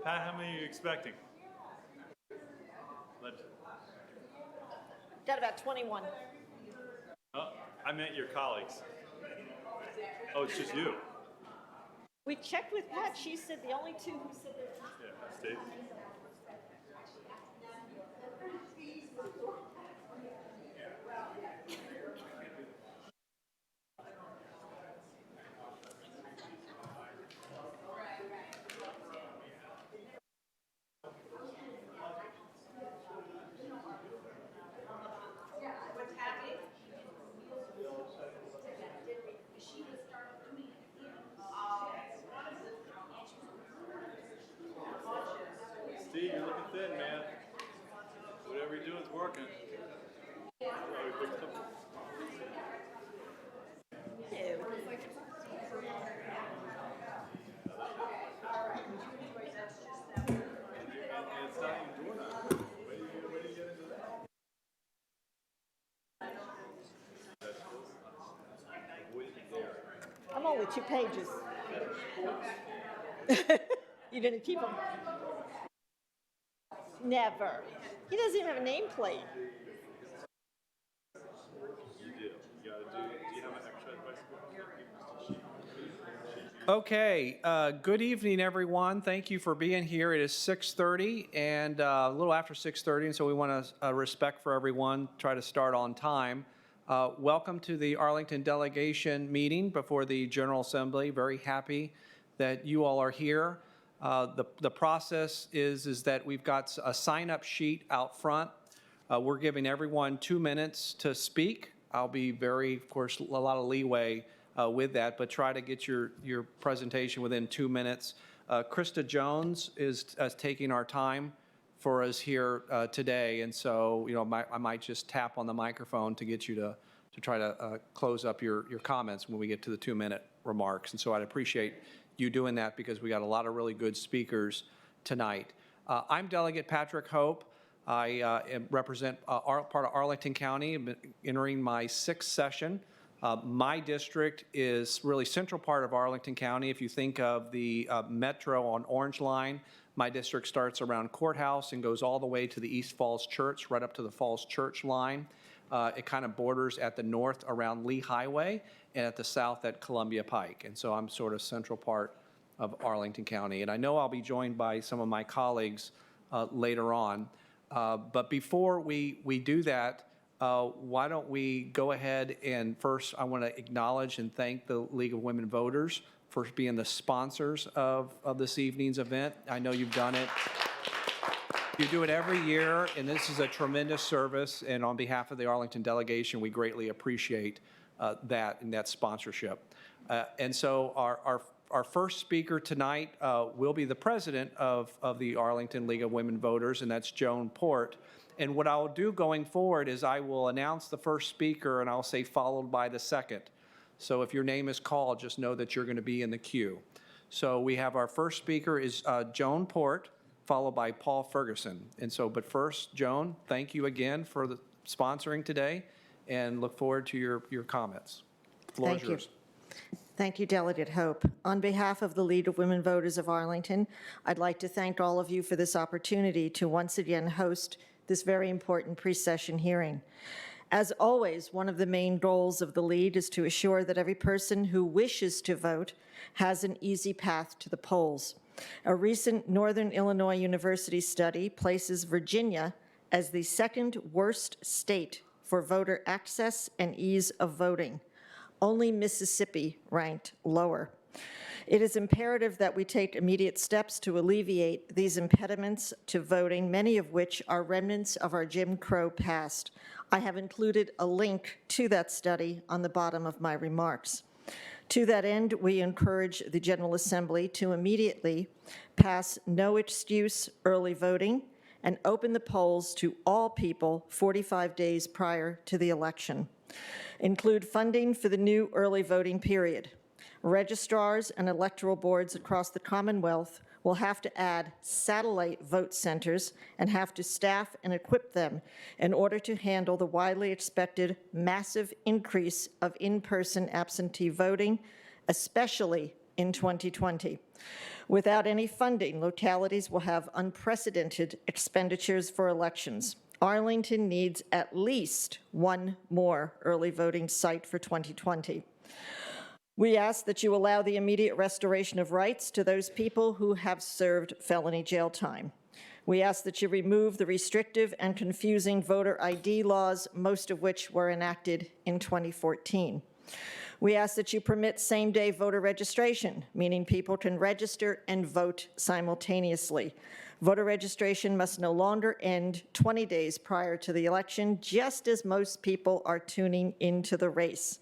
Pat, how many are you expecting? Got about 21. Oh, I meant your colleagues. Oh, it's just you. We checked with Pat. She said the only two who said that. Yeah, Steve. Steve, you're looking thin, man. Whatever you're doing is working. It's not even doing that. Where do you get into that? I'm only 2 pages. You're going to keep them? Never. He doesn't even have a nameplate. You do. You gotta do you have an exercise bicycle? Okay, good evening, everyone. Thank you for being here. It is 6:30 and a little after 6:30, and so we want to respect for everyone, try to start on time. Welcome to the Arlington delegation meeting before the General Assembly. Very happy that you all are here. The process is that we've got a sign-up sheet out front. We're giving everyone 2 minutes to speak. I'll be of course, a lot of leeway with that, but try to get your presentation within 2 minutes. Krista Jones is taking our time for us here today, and so I might just tap on the microphone to get you to try to close up your comments when we get to the 2-minute remarks. And so I'd appreciate you doing that because we got a lot of really good speakers tonight. I'm Delegate Patrick Hope. I represent part of Arlington County. I'm entering my 6th session. My district is really central part of Arlington County. If you think of the metro on Orange Line, my district starts around Courthouse and goes all the way to the East Falls Church, right up to the Falls Church line. It kind of borders at the north around Lee Highway and at the south at Columbia Pike. And so I'm sort of central part of Arlington County. And I know I'll be joined by some of my colleagues later on. But before we do that, why don't we go ahead and first I want to acknowledge and thank the League of Women Voters for being the sponsors of this evening's event. I know you've done it. You do it every year, and this is a tremendous service. And on behalf of the Arlington delegation, we greatly appreciate that and that sponsorship. And so our first speaker tonight will be the president of the Arlington League of Women Voters, and that's Joan Port. And what I'll do going forward is I will announce the first speaker, and I'll say followed by the second. So if your name is called, just know that you're going to be in the queue. So we have our first speaker is Joan Port, followed by Paul Ferguson. And so, but first, Joan, thank you again for the sponsoring today, and look forward to your comments. The floor is yours. Thank you, Delegate Hope. On behalf of the League of Women Voters of Arlington, I'd like to thank all of you for this opportunity to once again host this very important pre-session hearing. As always, one of the main goals of the League is to assure that every person who wishes to vote has an easy path to the polls. A recent Northern Illinois University study places Virginia as the second worst state for voter access and ease of voting. Only Mississippi ranked lower. It is imperative that we take immediate steps to alleviate these impediments to voting, many of which are remnants of our Jim Crow past. I have included a link to that study on the bottom of my remarks. To that end, we encourage the General Assembly to immediately pass no excuse early voting and open the polls to all people 45 days prior to the election. Include funding for the new early voting period. Registrars and electoral boards across the Commonwealth will have to add satellite vote centers and have to staff and equip them in order to handle the widely expected massive increase of in-person absentee voting, especially in 2020. Without any funding, localities will have unprecedented expenditures for elections. Arlington needs at least one more early voting site for 2020. We ask that you allow the immediate restoration of rights to those people who have served felony jail time. We ask that you remove the restrictive and confusing voter ID laws, most of which were enacted in 2014. We ask that you permit same-day voter registration, meaning people can register and vote simultaneously. Voter registration must no longer end 20 days prior to the election, just as most people are tuning into the race.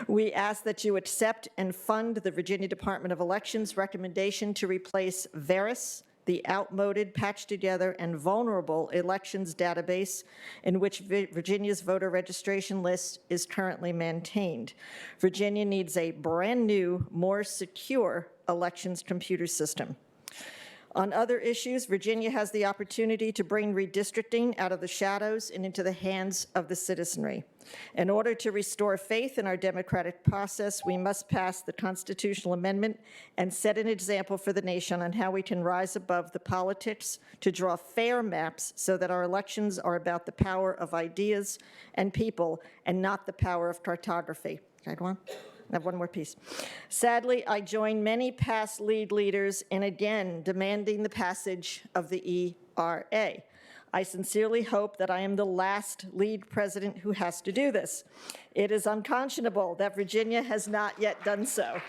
We ask that you accept and fund the Virginia Department of Elections recommendation to replace Veris, the outmoded, patched-together, and vulnerable elections database in which Virginia's voter registration list is currently maintained. Virginia needs a brand-new, more secure elections computer system. On other issues, Virginia has the opportunity to bring redistricting out of the shadows and into the hands of the citizenry. In order to restore faith in our democratic process, we must pass the constitutional amendment and set an example for the nation on how we can rise above the politics to draw fair maps so that our elections are about the power of ideas and people and not the power of cartography. Can I go on? I have one more piece. Sadly, I join many past leaders in again demanding the passage of the ERA. I sincerely hope that I am the last lead president who has to do this. It is unconscionable that Virginia has not yet done so.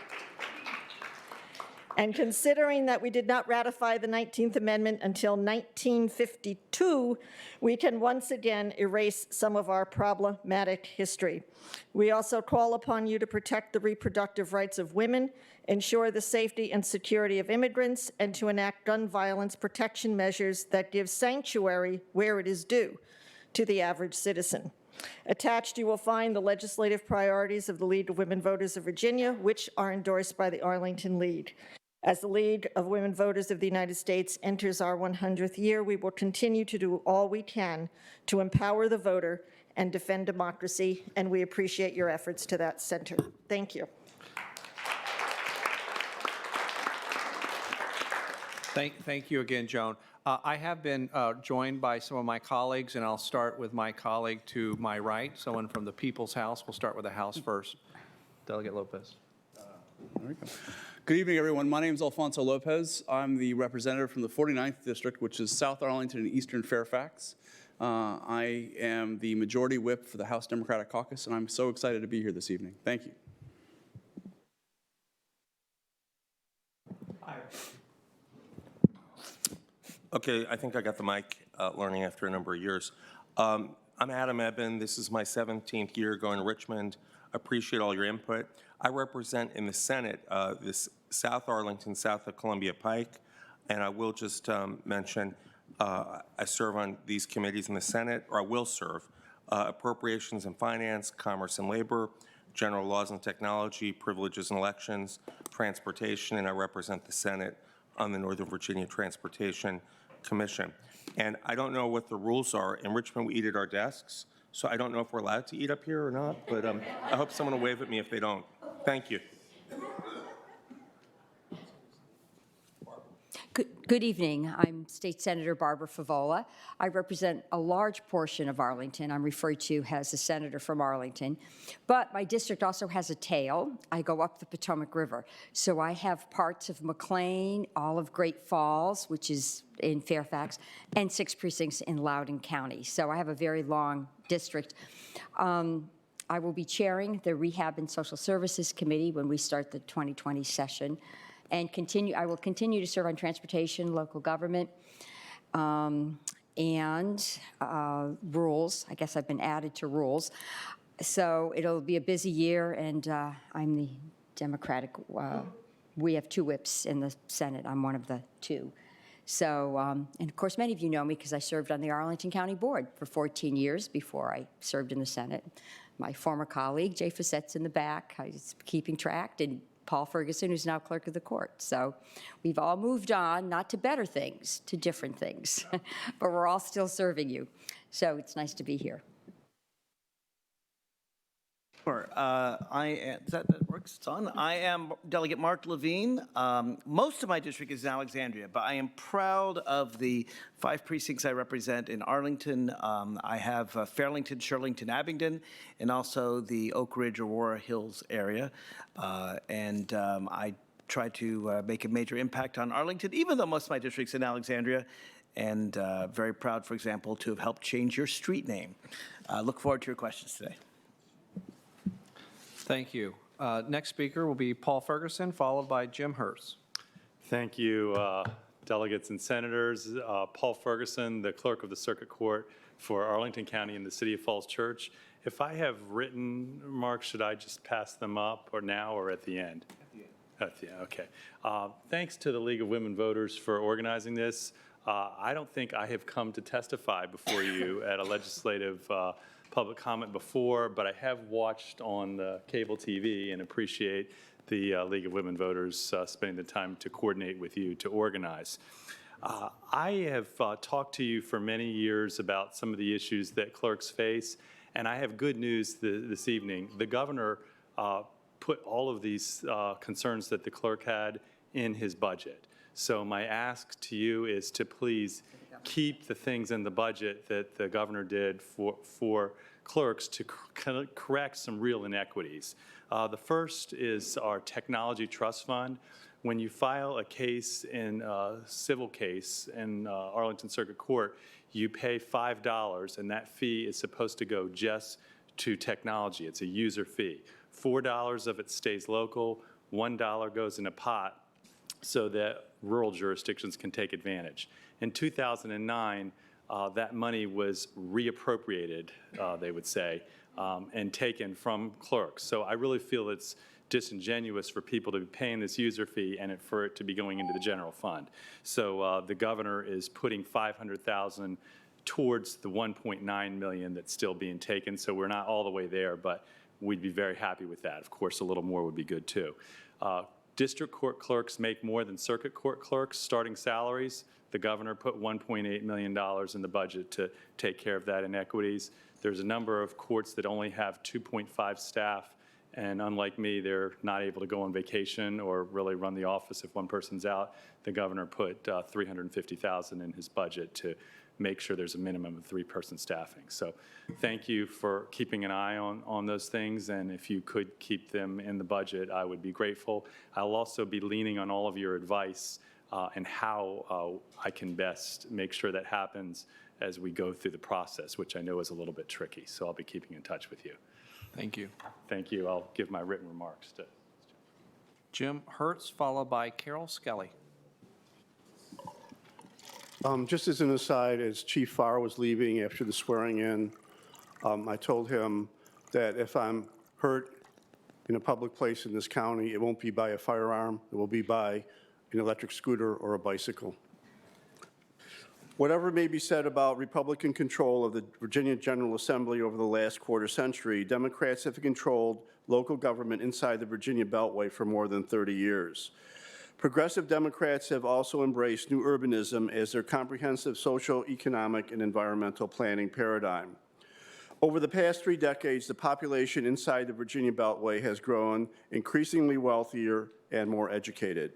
And considering that we did not ratify the 19th Amendment until 1952, we can once again erase some of our problematic history. We also call upon you to protect the reproductive rights of women, ensure the safety and security of immigrants, and to enact gun violence protection measures that give sanctuary where it is due to the average citizen. Attached, you will find the legislative priorities of the League of Women Voters of Virginia, which are endorsed by the Arlington League. As the League of Women Voters of the United States enters our 100th year, we will continue to do all we can to empower the voter and defend democracy, and we appreciate your efforts to that center. Thank you. Thank you again, Joan. I have been joined by some of my colleagues, and I'll start with my colleague to my right, someone from the People's House. We'll start with the House first. Delegate Lopez. There we go. Good evening, everyone. My name is Alfonso Lopez. I'm the representative from the 49th District, which is South Arlington and Eastern Fairfax. I am the majority whip for the House Democratic Caucus, and I'm so excited to be here this evening. Thank you. Okay, I think I got the mic learning after a number of years. I'm Adam Eben. This is my 17th year going to Richmond. Appreciate all your input. I represent in the Senate this South Arlington, south of Columbia Pike, and I will just mention I serve on these committees in the Senate, or I will serve, Appropriations and Finance, Commerce and Labor, General Laws and Technology, Privileges and Elections, Transportation, and I represent the Senate on the Northern Virginia Transportation Commission. And I don't know what the rules are. In Richmond, we eat at our desks, so I don't know if we're allowed to eat up here or not, but I hope someone will wave at me if they don't. Thank you. Good evening. I'm State Senator Barbara Favola. I represent a large portion of Arlington. I'm referred to as a senator from Arlington. But my district also has a tail. I go up the Potomac River. So I have parts of McLean, all of Great Falls, which is in Fairfax, and 6 precincts in Loudoun County. So I have a very long district. I will be chairing the Rehab and Social Services Committee when we start the 2020 session. And I will continue to serve on transportation, local government, and rules. I guess I've been added to rules. So it'll be a busy year, and I'm the Democratic. We have 2 whips in the Senate. I'm one of the 2. So, and of course, many of you know me because I served on the Arlington County Board for 14 years before I served in the Senate. My former colleague, Jay Fassett's in the back. He's keeping track, and Paul Ferguson, who's now clerk of the court. So we've all moved on, not to better things, to different things, but we're all still serving you. So it's nice to be here. Sure. That works. It's on. I am Delegate Mark Levine. Most of my district is in Alexandria, but I am proud of the 5 precincts I represent in Arlington. I have Fairlington, Shirlington, Abingdon, and also the Oak Ridge, Aurora Hills area. I try to make a major impact on Arlington, even though most of my district's in Alexandria. And very proud, for example, to have helped change your street name. Look forward to your questions today. Thank you. Next speaker will be Paul Ferguson, followed by Jim Hurst. Thank you, delegates and senators. Paul Ferguson, the clerk of the Circuit Court for Arlington County and the City of Falls Church. If I have written remarks, should I just pass them up or now or at the end? At the end, okay. Thanks to the League of Women Voters for organizing this. I don't think I have come to testify before you at a legislative public comment before, but I have watched on the cable TV and appreciate the League of Women Voters spending the time to coordinate with you to organize. I have talked to you for many years about some of the issues that clerks face, and I have good news this evening. The governor put all of these concerns that the clerk had in his budget. So my ask to you is to please keep the things in the budget that the governor did for clerks to correct some real inequities. The first is our technology trust fund. When you file a case in a civil case in Arlington Circuit Court, you pay $5, and that fee is supposed to go just to technology. It's a user fee. $4 of it stays local, $1 goes in a pot so that rural jurisdictions can take advantage. In 2009, that money was reappropriated, they would say, and taken from clerks. So I really feel it's disingenuous for people to be paying this user fee and for it to be going into the general fund. So the governor is putting $500,000 towards the $1.9 million that's still being taken. So we're not all the way there, but we'd be very happy with that. Of course, a little more would be good too. District court clerks make more than circuit court clerks, starting salaries. The governor put $1.8 million in the budget to take care of that inequities. There's a number of courts that only have 2.5 staff, and unlike me, they're not able to go on vacation or really run the office if one person's out. The governor put $350,000 in his budget to make sure there's a minimum of 3-person staffing. So thank you for keeping an eye on those things, and if you could keep them in the budget, I would be grateful. I'll also be leaning on all of your advice and how I can best make sure that happens as we go through the process, which I know is a little bit tricky, so I'll be keeping in touch with you. Thank you. Thank you. I'll give my written remarks to Jim Hurst, followed by Carol Skelly. Just as an aside, as Chief Farr was leaving after the swearing in, I told him that if I'm hurt in a public place in this county, it won't be by a firearm, it will be by an electric scooter or a bicycle. Whatever may be said about Republican control of the Virginia General Assembly over the last quarter century, Democrats have controlled local government inside the Virginia Beltway for more than 30 years. Progressive Democrats have also embraced new urbanism as their comprehensive social, economic, and environmental planning paradigm. Over the past 3 decades, the population inside the Virginia Beltway has grown increasingly wealthier and more educated.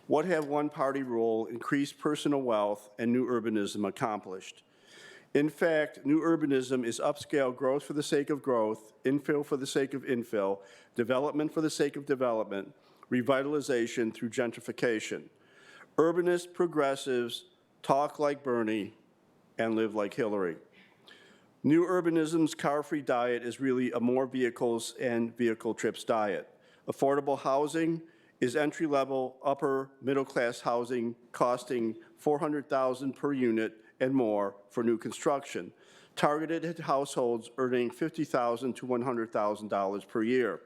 What have one-party rule, increased personal wealth, and new urbanism accomplished? In fact, new urbanism is upscale growth for the sake of growth, infill for the sake of infill, development for the sake of development, revitalization through gentrification. Urbanist progressives talk like Bernie and live like Hillary. New urbanism's car-free diet is really a more vehicles and vehicle trips diet. Affordable housing is entry-level, upper middle-class housing costing $400,000 per unit and more for new construction, targeted at households earning $50,000 to $100,000 per year.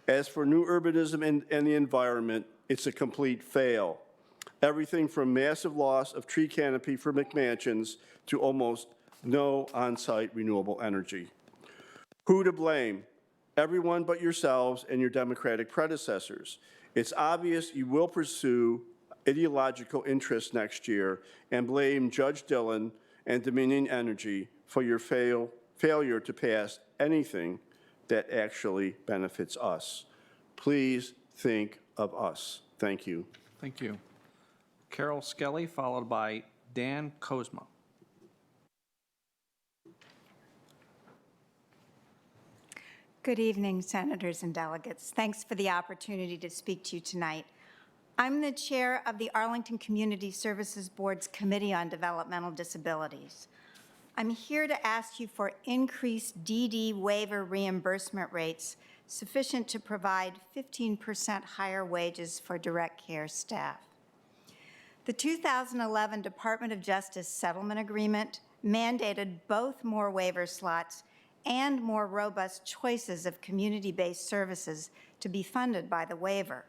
As for new urbanism and the environment, it's a complete fail. Everything from massive loss of tree canopy for McMansions to almost no on-site renewable energy. Who to blame? Everyone but yourselves and your Democratic predecessors. It's obvious you will pursue ideological interests next year and blame Judge Dillon and Dominion Energy for your failure to pass anything that actually benefits us. Please think of us. Thank you. Thank you. Carol Skelly, followed by Dan Kozma. Good evening, senators and delegates. Thanks for the opportunity to speak to you tonight. I'm the chair of the Arlington Community Services Board's Committee on Developmental Disabilities. I'm here to ask you for increased DD waiver reimbursement rates sufficient to provide 15% higher wages for direct care staff. The 2011 Department of Justice settlement agreement mandated both more waiver slots and more robust choices of community-based services to be funded by the waiver.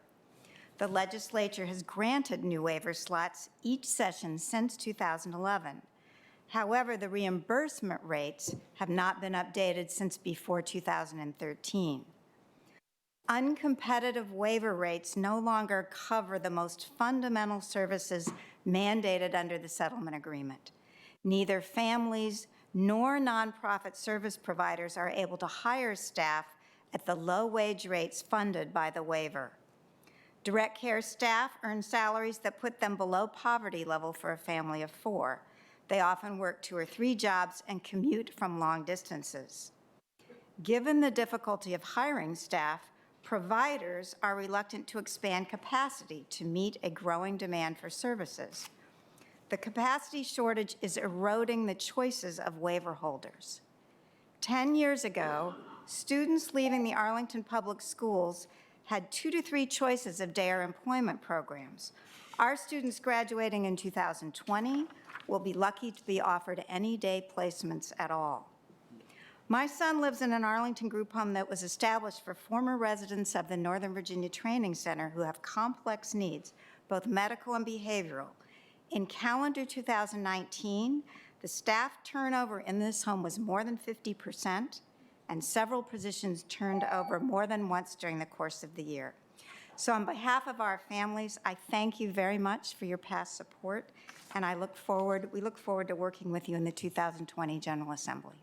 The legislature has granted new waiver slots each session since 2011. However, the reimbursement rates have not been updated since before 2013. Uncompetitive waiver rates no longer cover the most fundamental services mandated under the settlement agreement. Neither families nor nonprofit service providers are able to hire staff at the low wage rates funded by the waiver. Direct care staff earn salaries that put them below poverty level for a family of 4. They often work 2 or 3 jobs and commute from long distances. Given the difficulty of hiring staff, providers are reluctant to expand capacity to meet a growing demand for services. The capacity shortage is eroding the choices of waiver holders. 10 years ago, students leaving the Arlington Public Schools had 2 to 3 choices of day or employment programs. Our students graduating in 2020 will be lucky to be offered any day placements at all. My son lives in an Arlington group home that was established for former residents of the Northern Virginia Training Center who have complex needs, both medical and behavioral. In calendar 2019, the staff turnover in this home was more than 50%, and several positions turned over more than once during the course of the year. So on behalf of our families, I thank you very much for your past support, and we look forward to working with you in the 2020 General Assembly.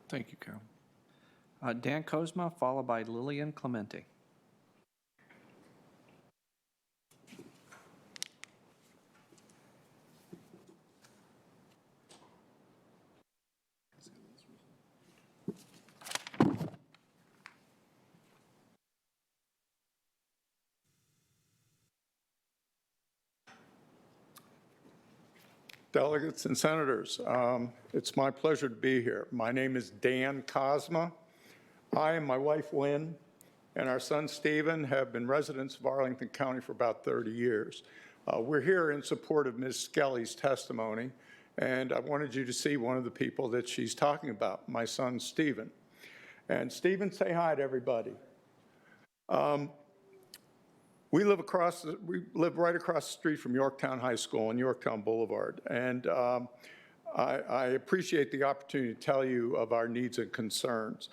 Thank you, Carol. Dan Kozma, followed by Lillian Clemente. Delegates and senators, it's my pleasure to be here. My name is Dan Kozma. I and my wife Lynn and our son Stephen have been residents of Arlington County for about 30 years. We're here in support of Ms. Skelly's testimony, and I wanted you to see one of the people that she's talking about, my son Stephen. And Stephen, say hi to everybody. We live right across the street from Yorktown High School on Yorktown Boulevard, and I appreciate the opportunity to tell you of our needs and concerns.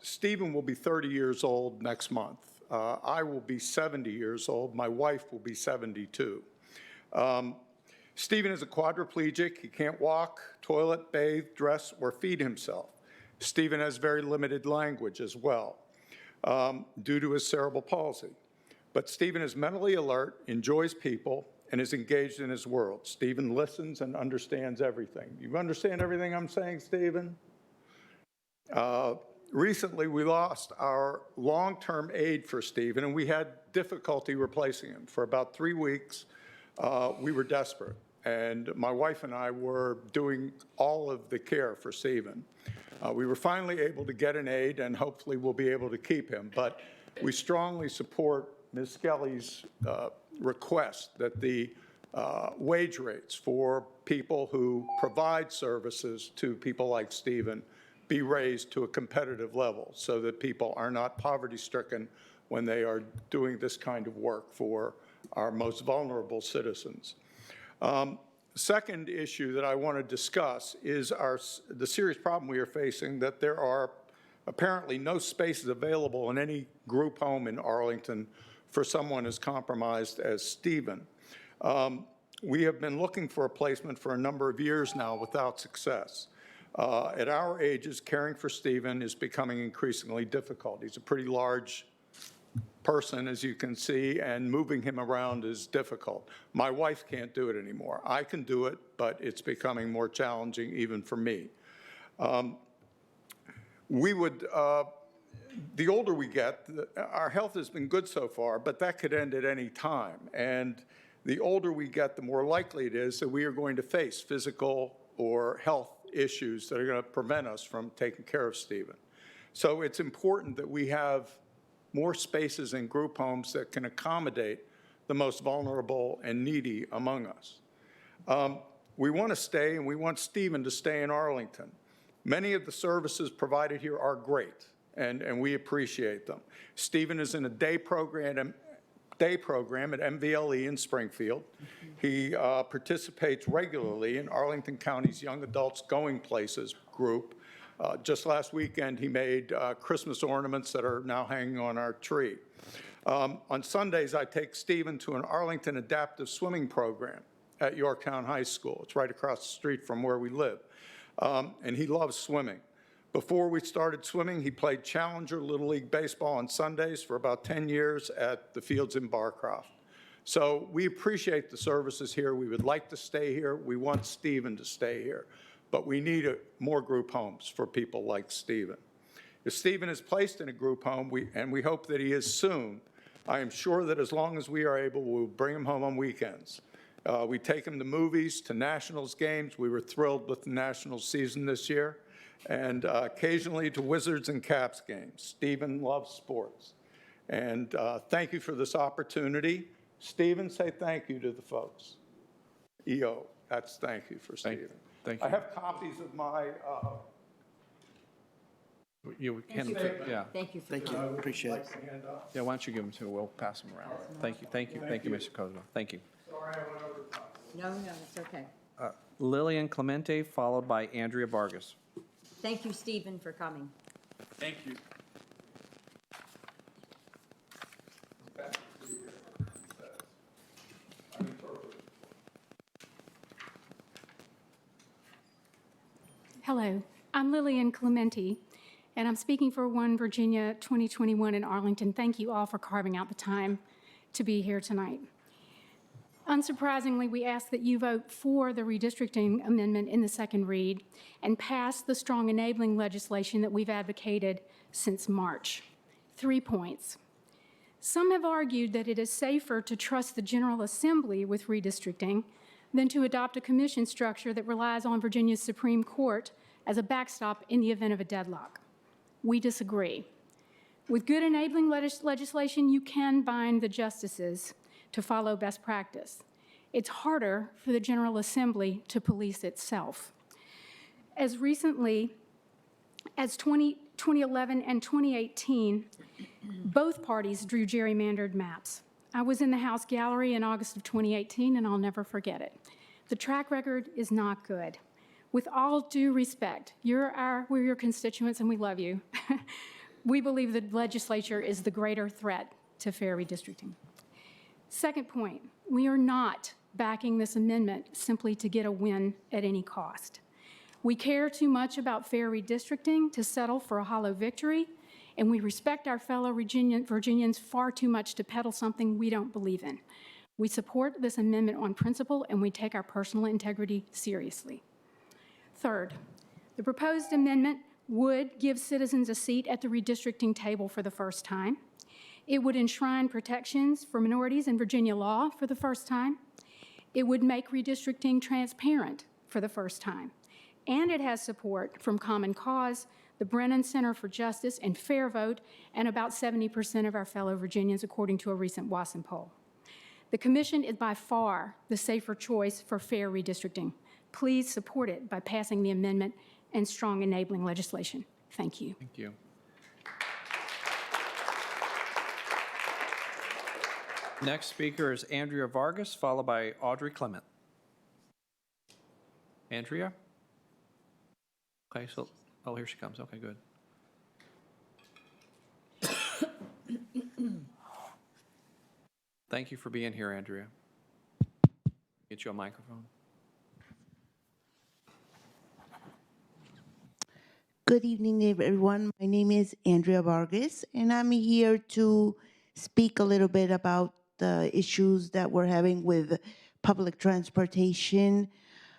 Stephen will be 30 years old next month. I will be 70 years old. My wife will be 72. Stephen is a quadriplegic. He can't walk, toilet, bathe, dress, or feed himself. Stephen has very limited language as well due to his cerebral palsy. But Stephen is mentally alert, enjoys people, and is engaged in his world. Stephen listens and understands everything. You understand everything I'm saying, Stephen? Recently, we lost our long-term aide for Stephen, and we had difficulty replacing him. For about 3 weeks, we were desperate, and my wife and I were doing all of the care for Stephen. We were finally able to get an aide, and hopefully we'll be able to keep him, but we strongly support Ms. Skelly's request that the wage rates for people who provide services to people like Stephen be raised to a competitive level so that people are not poverty-stricken when they are doing this kind of work for our most vulnerable citizens. Second issue that I want to discuss is the serious problem we are facing that there are apparently no spaces available in any group home in Arlington for someone as compromised as Stephen. We have been looking for a placement for a number of years now without success. At our ages, caring for Stephen is becoming increasingly difficult. He's a pretty large person, as you can see, and moving him around is difficult. My wife can't do it anymore. I can do it, but it's becoming more challenging even for me. The older we get, our health has been good so far, but that could end at any time. And the older we get, the more likely it is that we are going to face physical or health issues that are going to prevent us from taking care of Stephen. So it's important that we have more spaces in group homes that can accommodate the most vulnerable and needy among us. We want to stay, and we want Stephen to stay in Arlington. Many of the services provided here are great, and we appreciate them. Stephen is in a day program at MVLE in Springfield. He participates regularly in Arlington County's Young Adults Going Places group. Just last weekend, he made Christmas ornaments that are now hanging on our tree. On Sundays, I take Stephen to an Arlington adaptive swimming program at Yorktown High School. It's right across the street from where we live. And he loves swimming. Before we started swimming, he played Challenger Little League Baseball on Sundays for about 10 years at the fields in Barcroft. So we appreciate the services here. We would like to stay here. We want Stephen to stay here. But we need more group homes for people like Stephen. If Stephen is placed in a group home, and we hope that he is soon, I am sure that as long as we are able, we'll bring him home on weekends. We take him to movies, to Nationals games. We were thrilled with the Nationals season this year. And occasionally to Wizards and Caps games. Stephen loves sports. And thank you for this opportunity. Stephen, say thank you to the folks. EO, that's thank you for Stephen. Thank you. I have copies of my You can, yeah. Thank you. Thank you, appreciate it. Yeah, why don't you give them to, we'll pass them around. Thank you, Mr. Kozma. Thank you. Sorry, I went over time. No, it's okay. Lillian Clemente, followed by Andrea Vargas. Thank you, Stephen, for coming. Thank you. Hello, I'm Lillian Clemente, and I'm speaking for One Virginia 2021 in Arlington. Thank you all for carving out the time to be here tonight. Unsurprisingly, we ask that you vote for the redistricting amendment in the second read and pass the strong enabling legislation that we've advocated since March. 3 points. Some have argued that it is safer to trust the General Assembly with redistricting than to adopt a commission structure that relies on Virginia's Supreme Court as a backstop in the event of a deadlock. We disagree. With good enabling legislation, you can bind the justices to follow best practice. It's harder for the General Assembly to police itself. As recently as 2011 and 2018, both parties drew gerrymandered maps. I was in the House gallery in August of 2018, and I'll never forget it. The track record is not good. With all due respect, we're your constituents and we love you. We believe the legislature is the greater threat to fair redistricting. Second point, we are not backing this amendment simply to get a win at any cost. We care too much about fair redistricting to settle for a hollow victory, and we respect our fellow Virginians far too much to peddle something we don't believe in. We support this amendment on principle, and we take our personal integrity seriously. Third, the proposed amendment would give citizens a seat at the redistricting table for the first time. It would enshrine protections for minorities in Virginia law for the first time. It would make redistricting transparent for the first time. And it has support from Common Cause, the Brennan Center for Justice, and Fair Vote, and about 70% of our fellow Virginians, according to a recent Wasson poll. The Commission is by far the safer choice for fair redistricting. Please support it by passing the amendment and strong enabling legislation. Thank you. Thank you. Next speaker is Andrea Vargas, followed by Audrey Clement. Andrea? Okay, so, oh, here she comes. Okay, good. Thank you for being here, Andrea. Get you a microphone. Good evening, everyone. My name is Andrea Vargas, and I'm here to speak a little bit about the issues that we're having with public transportation.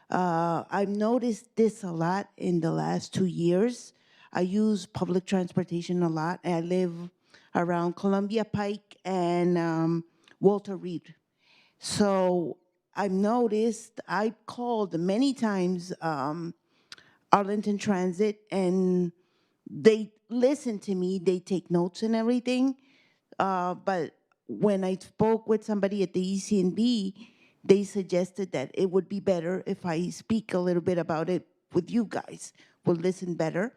I've noticed this a lot in the last 2 years. I use public transportation a lot. I live around Columbia Pike and Walter Reed. So I've noticed, I've called many times Arlington Transit, and they listen to me, they take notes and everything. But when I spoke with somebody at the ECNB, they suggested that it would be better if I speak a little bit about it with you guys, will listen better.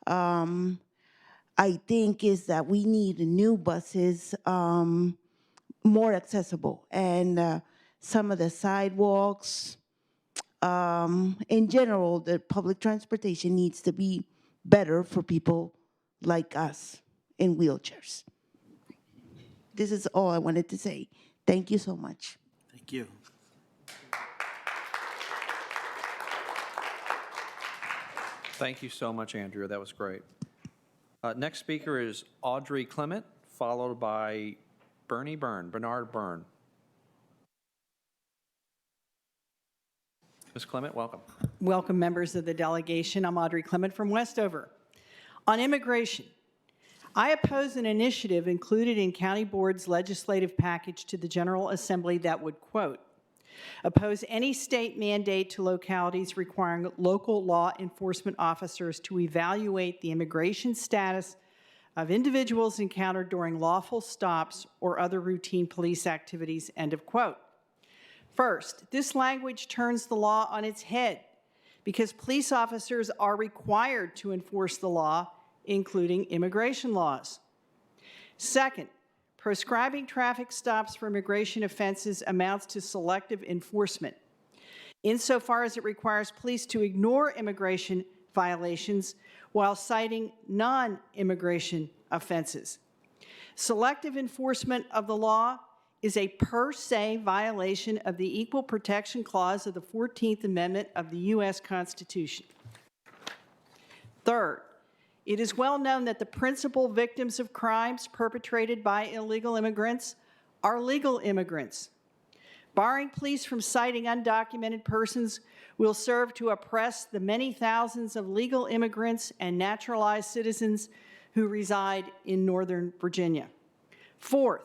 I think is that we need new buses, more accessible, and some of the sidewalks, in general, the public transportation needs to be better for people like us in wheelchairs. This is all I wanted to say. Thank you so much. Thank you. Thank you so much, Andrea. That was great. Next speaker is Audrey Clement, followed by Bernard Byrne. Ms. Clement, welcome. Welcome, members of the delegation. I'm Audrey Clement from Westover. On immigration, I oppose an initiative included in County Board's legislative package to the General Assembly that would, quote, oppose any state mandate to localities requiring local law enforcement officers to evaluate the immigration status of individuals encountered during lawful stops or other routine police activities, end of quote. First, this language turns the law on its head because police officers are required to enforce the law, including immigration laws. Second, prescribing traffic stops for immigration offenses amounts to selective enforcement, insofar as it requires police to ignore immigration violations while citing non-immigration offenses. Selective enforcement of the law is a per se violation of the Equal Protection Clause of the 14th Amendment of the U.S. Constitution. Third, it is well known that the principal victims of crimes perpetrated by illegal immigrants are legal immigrants. Barring police from citing undocumented persons will serve to oppress the many thousands of legal immigrants and naturalized citizens who reside in Northern Virginia. Fourth,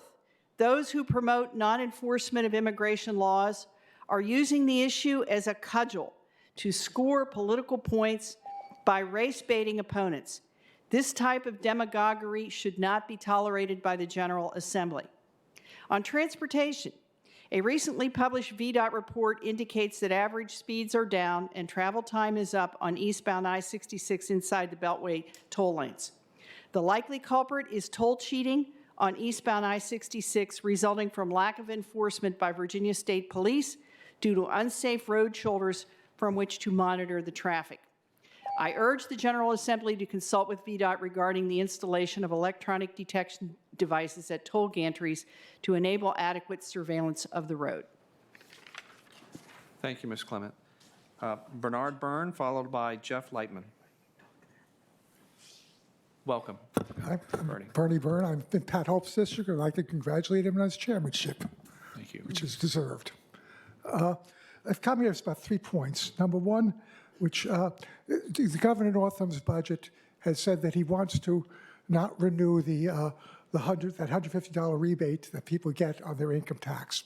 those who promote non-enforcement of immigration laws are using the issue as a cudgel to score political points by race-baiting opponents. This type of demagoguery should not be tolerated by the General Assembly. On transportation, a recently published VDOT report indicates that average speeds are down and travel time is up on eastbound I-66 inside the Beltway toll lanes. The likely culprit is toll cheating on eastbound I-66, resulting from lack of enforcement by Virginia State Police due to unsafe road shoulders from which to monitor the traffic. I urge the General Assembly to consult with VDOT regarding the installation of electronic detection devices at toll gantries to enable adequate surveillance of the road. Thank you, Ms. Clement. Bernard Byrne, followed by Jeff Lightman. Welcome. I'm Bernie Byrne. I'm in Pat Hope's district. I'd like to congratulate him on his chairmanship. Thank you. Which is deserved. I've come here about 3 points. Number one, which the Governor Northam's budget has said that he wants to not renew that $150 rebate that people get on their income tax.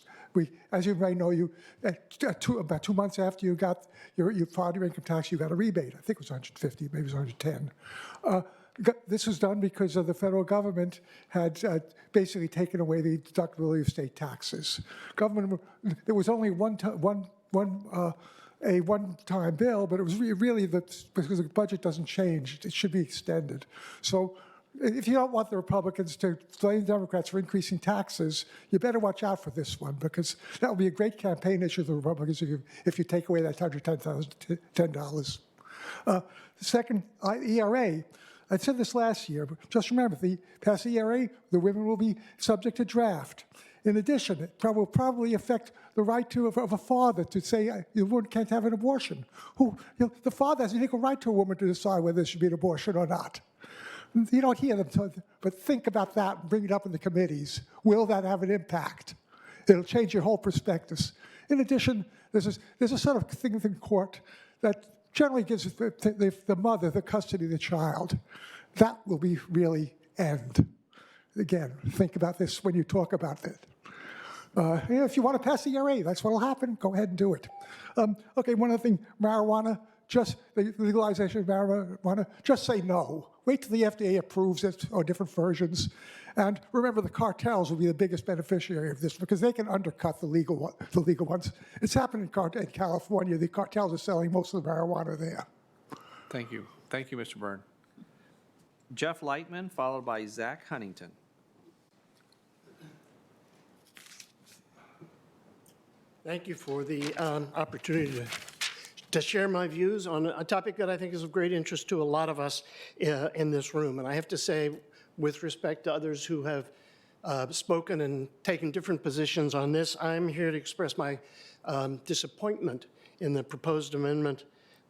As you may know, about 2 months after you filed your income tax, you got a rebate. I think it was 150, maybe it was 110. This was done because the federal government had basically taken away the deductibility of state taxes. There was only a one-time bill, but it was really because the budget doesn't change, it should be extended. So if you don't want the Republicans to blame Democrats for increasing taxes, you better watch out for this one, because that will be a great campaign issue for the Republicans if you take away that $110. Second, ERA. I said this last year, but just remember, if they pass the ERA, the women will be subject to draft. In addition, it will probably affect the right of a father to say the woman can't have an abortion. The father has an equal right to a woman to decide whether there should be an abortion or not. You don't hear them, but think about that and bring it up in the committees. Will that have an impact? It'll change your whole perspectives. In addition, there's a sort of thing in court that generally gives the mother the custody of the child. That will be really end. Again, think about this when you talk about it. If you want to pass the ERA, that's what will happen. Go ahead and do it. Okay, one other thing, marijuana, just the legalization of marijuana, just say no. Wait till the FDA approves it or different versions. And remember, the cartels will be the biggest beneficiary of this because they can undercut the legal ones. It's happened in California. The cartels are selling most of the marijuana there. Thank you. Thank you, Mr. Byrne. Jeff Lightman, followed by Zach Huntington. Thank you for the opportunity to share my views on a topic that I think is of great interest to a lot of us in this room. And I have to say, with respect to others who have spoken and taken different positions on this, I'm here to express my disappointment in the proposed amendment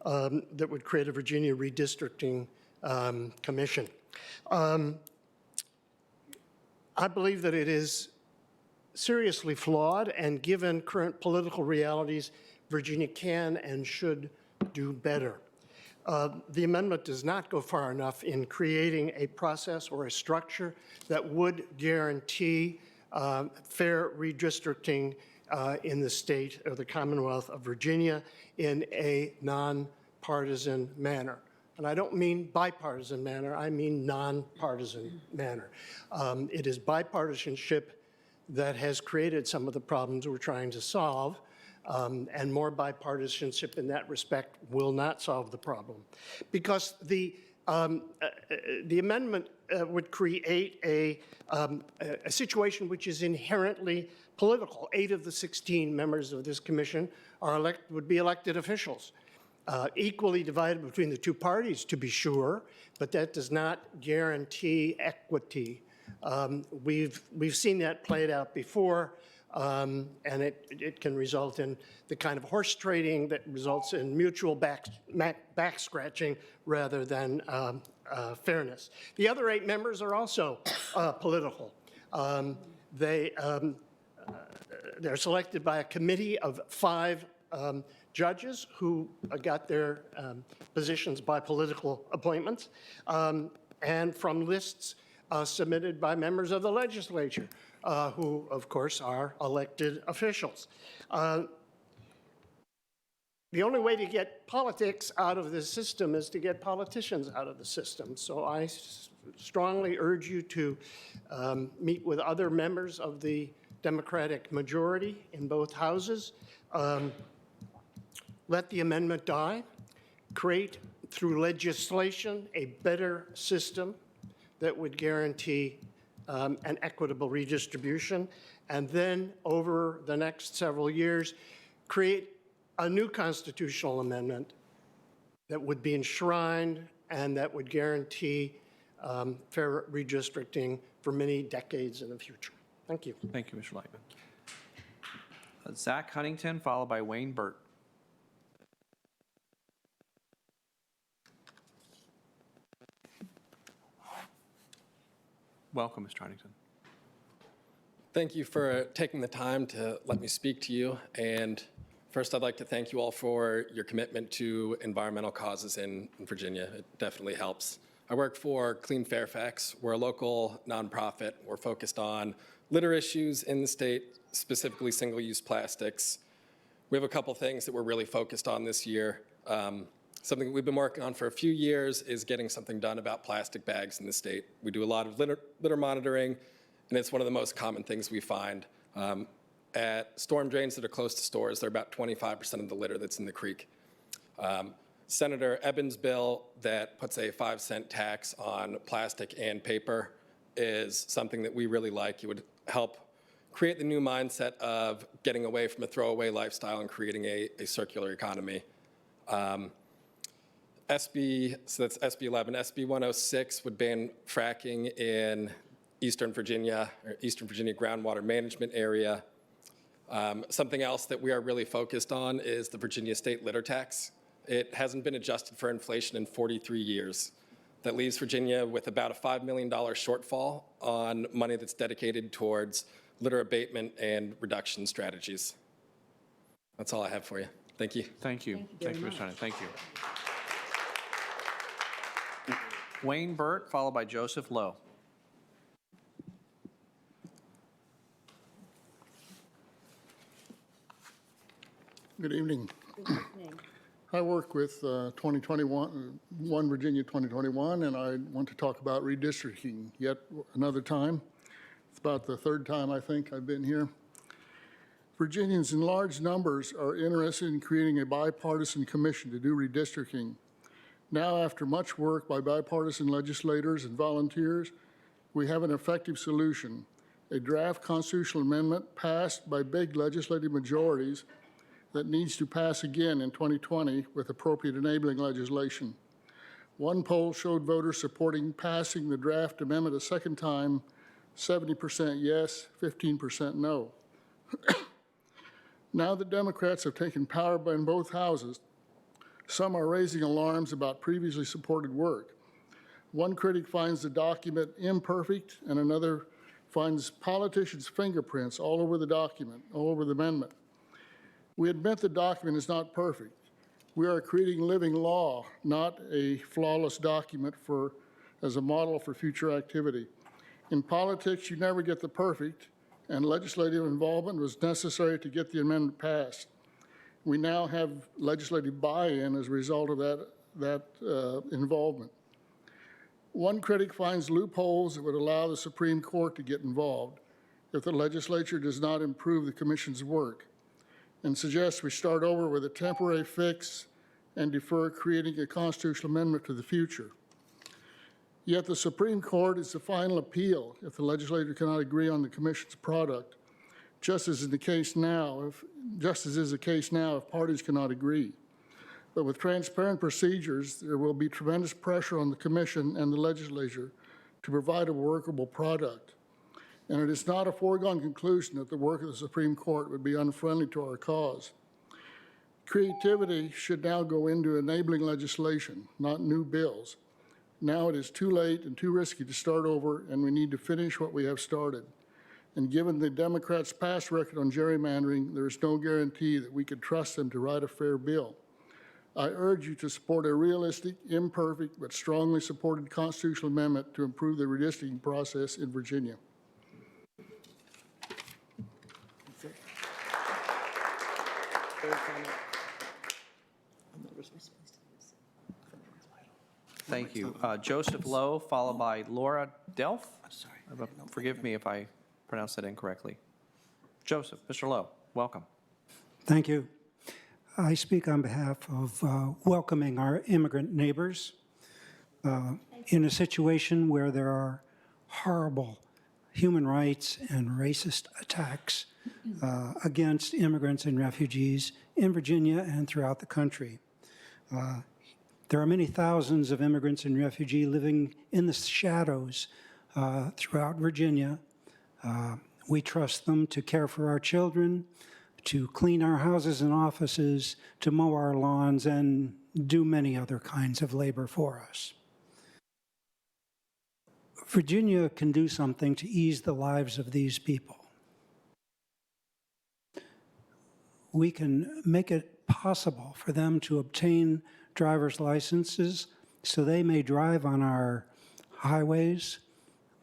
that would create a Virginia redistricting commission. I believe that it is seriously flawed, and given current political realities, Virginia can and should do better. The amendment does not go far enough in creating a process or a structure that would guarantee fair redistricting in the state or the Commonwealth of Virginia in a nonpartisan manner. And I don't mean bipartisan manner, I mean nonpartisan manner. It is bipartisanship that has created some of the problems we're trying to solve, and more bipartisanship in that respect will not solve the problem. Because the amendment would create a situation which is inherently political. 8 of the 16 members of this commission would be elected officials. Equally divided between the two parties, to be sure, but that does not guarantee equity. We've seen that played out before, and it can result in the kind of horse trading that results in mutual back scratching rather than fairness. The other 8 members are also political. They're selected by a committee of 5 judges who got their positions by political appointments, and from lists submitted by members of the legislature, who, of course, are elected officials. The only way to get politics out of the system is to get politicians out of the system. So I strongly urge you to meet with other members of the Democratic majority in both houses. Let the amendment die. Create, through legislation, a better system that would guarantee an equitable redistribution, and then over the next several years, create a new constitutional amendment that would be enshrined and that would guarantee fair redistricting for many decades in the future. Thank you. Thank you, Mr. Lightman. Zach Huntington, followed by Wayne Burt. Welcome, Mr. Huntington. Thank you for taking the time to let me speak to you. And first, I'd like to thank you all for your commitment to environmental causes in Virginia. It definitely helps. I work for Clean Fairfax. We're a local nonprofit. We're focused on litter issues in the state, specifically single-use plastics. We have a couple things that we're really focused on this year. Something we've been working on for a few years is getting something done about plastic bags in the state. We do a lot of litter monitoring, and it's one of the most common things we find. At storm drains that are close to stores, they're about 25% of the litter that's in the creek. Senator Ebbins' bill that puts a 5-cent tax on plastic and paper is something that we really like. It would help create the new mindset of getting away from a throwaway lifestyle and creating a circular economy. So that's SB 11. SB 106 would ban fracking in Eastern Virginia groundwater management area. Something else that we are really focused on is the Virginia state litter tax. It hasn't been adjusted for inflation in 43 years. That leaves Virginia with about a $5 million shortfall on money that's dedicated towards litter abatement and reduction strategies. That's all I have for you. Thank you. Thank you. Thank you, Mr. Hunter. Thank you. Wayne Burt, followed by Joseph Lowe. Good evening. I work with 2021, Virginia 2021, and I want to talk about redistricting yet another time. It's about the third time I think I've been here. Virginians in large numbers are interested in creating a bipartisan commission to do redistricting. Now, after much work by bipartisan legislators and volunteers, we have an effective solution, a draft constitutional amendment passed by big legislative majorities that needs to pass again in 2020 with appropriate enabling legislation. One poll showed voters supporting passing the draft amendment a second time, 70% yes, 15% no. Now that Democrats have taken power in both houses, some are raising alarms about previously supported work. One critic finds the document imperfect, and another finds politicians' fingerprints all over the document, all over the amendment. We admit the document is not perfect. We are creating living law, not a flawless document as a model for future activity. In politics, you never get the perfect, and legislative involvement was necessary to get the amendment passed. We now have legislative buy-in as a result of that involvement. One critic finds loopholes that would allow the Supreme Court to get involved if the legislature does not improve the commission's work, and suggests we start over with a temporary fix and defer creating a constitutional amendment to the future. Yet the Supreme Court is the final appeal if the legislature cannot agree on the commission's product, just as is the case now if parties cannot agree. But with transparent procedures, there will be tremendous pressure on the commission and the legislature to provide a workable product. And it is not a foregone conclusion that the work of the Supreme Court would be unfriendly to our cause. Creativity should now go into enabling legislation, not new bills. Now it is too late and too risky to start over, and we need to finish what we have started. And given the Democrats' past record on gerrymandering, there is no guarantee that we could trust them to write a fair bill. I urge you to support a realistic, imperfect, but strongly supported constitutional amendment to improve the redistricting process in Virginia. Thank you. Joseph Lowe, followed by Laura Delph. Forgive me if I pronounced that incorrectly. Joseph, Mr. Lowe, welcome. Thank you. I speak on behalf of welcoming our immigrant neighbors in a situation where there are horrible human rights and racist attacks against immigrants and refugees in Virginia and throughout the country. There are many thousands of immigrants and refugees living in the shadows throughout Virginia. We trust them to care for our children, to clean our houses and offices, to mow our lawns, and do many other kinds of labor for us. Virginia can do something to ease the lives of these people. We can make it possible for them to obtain driver's licenses so they may drive on our highways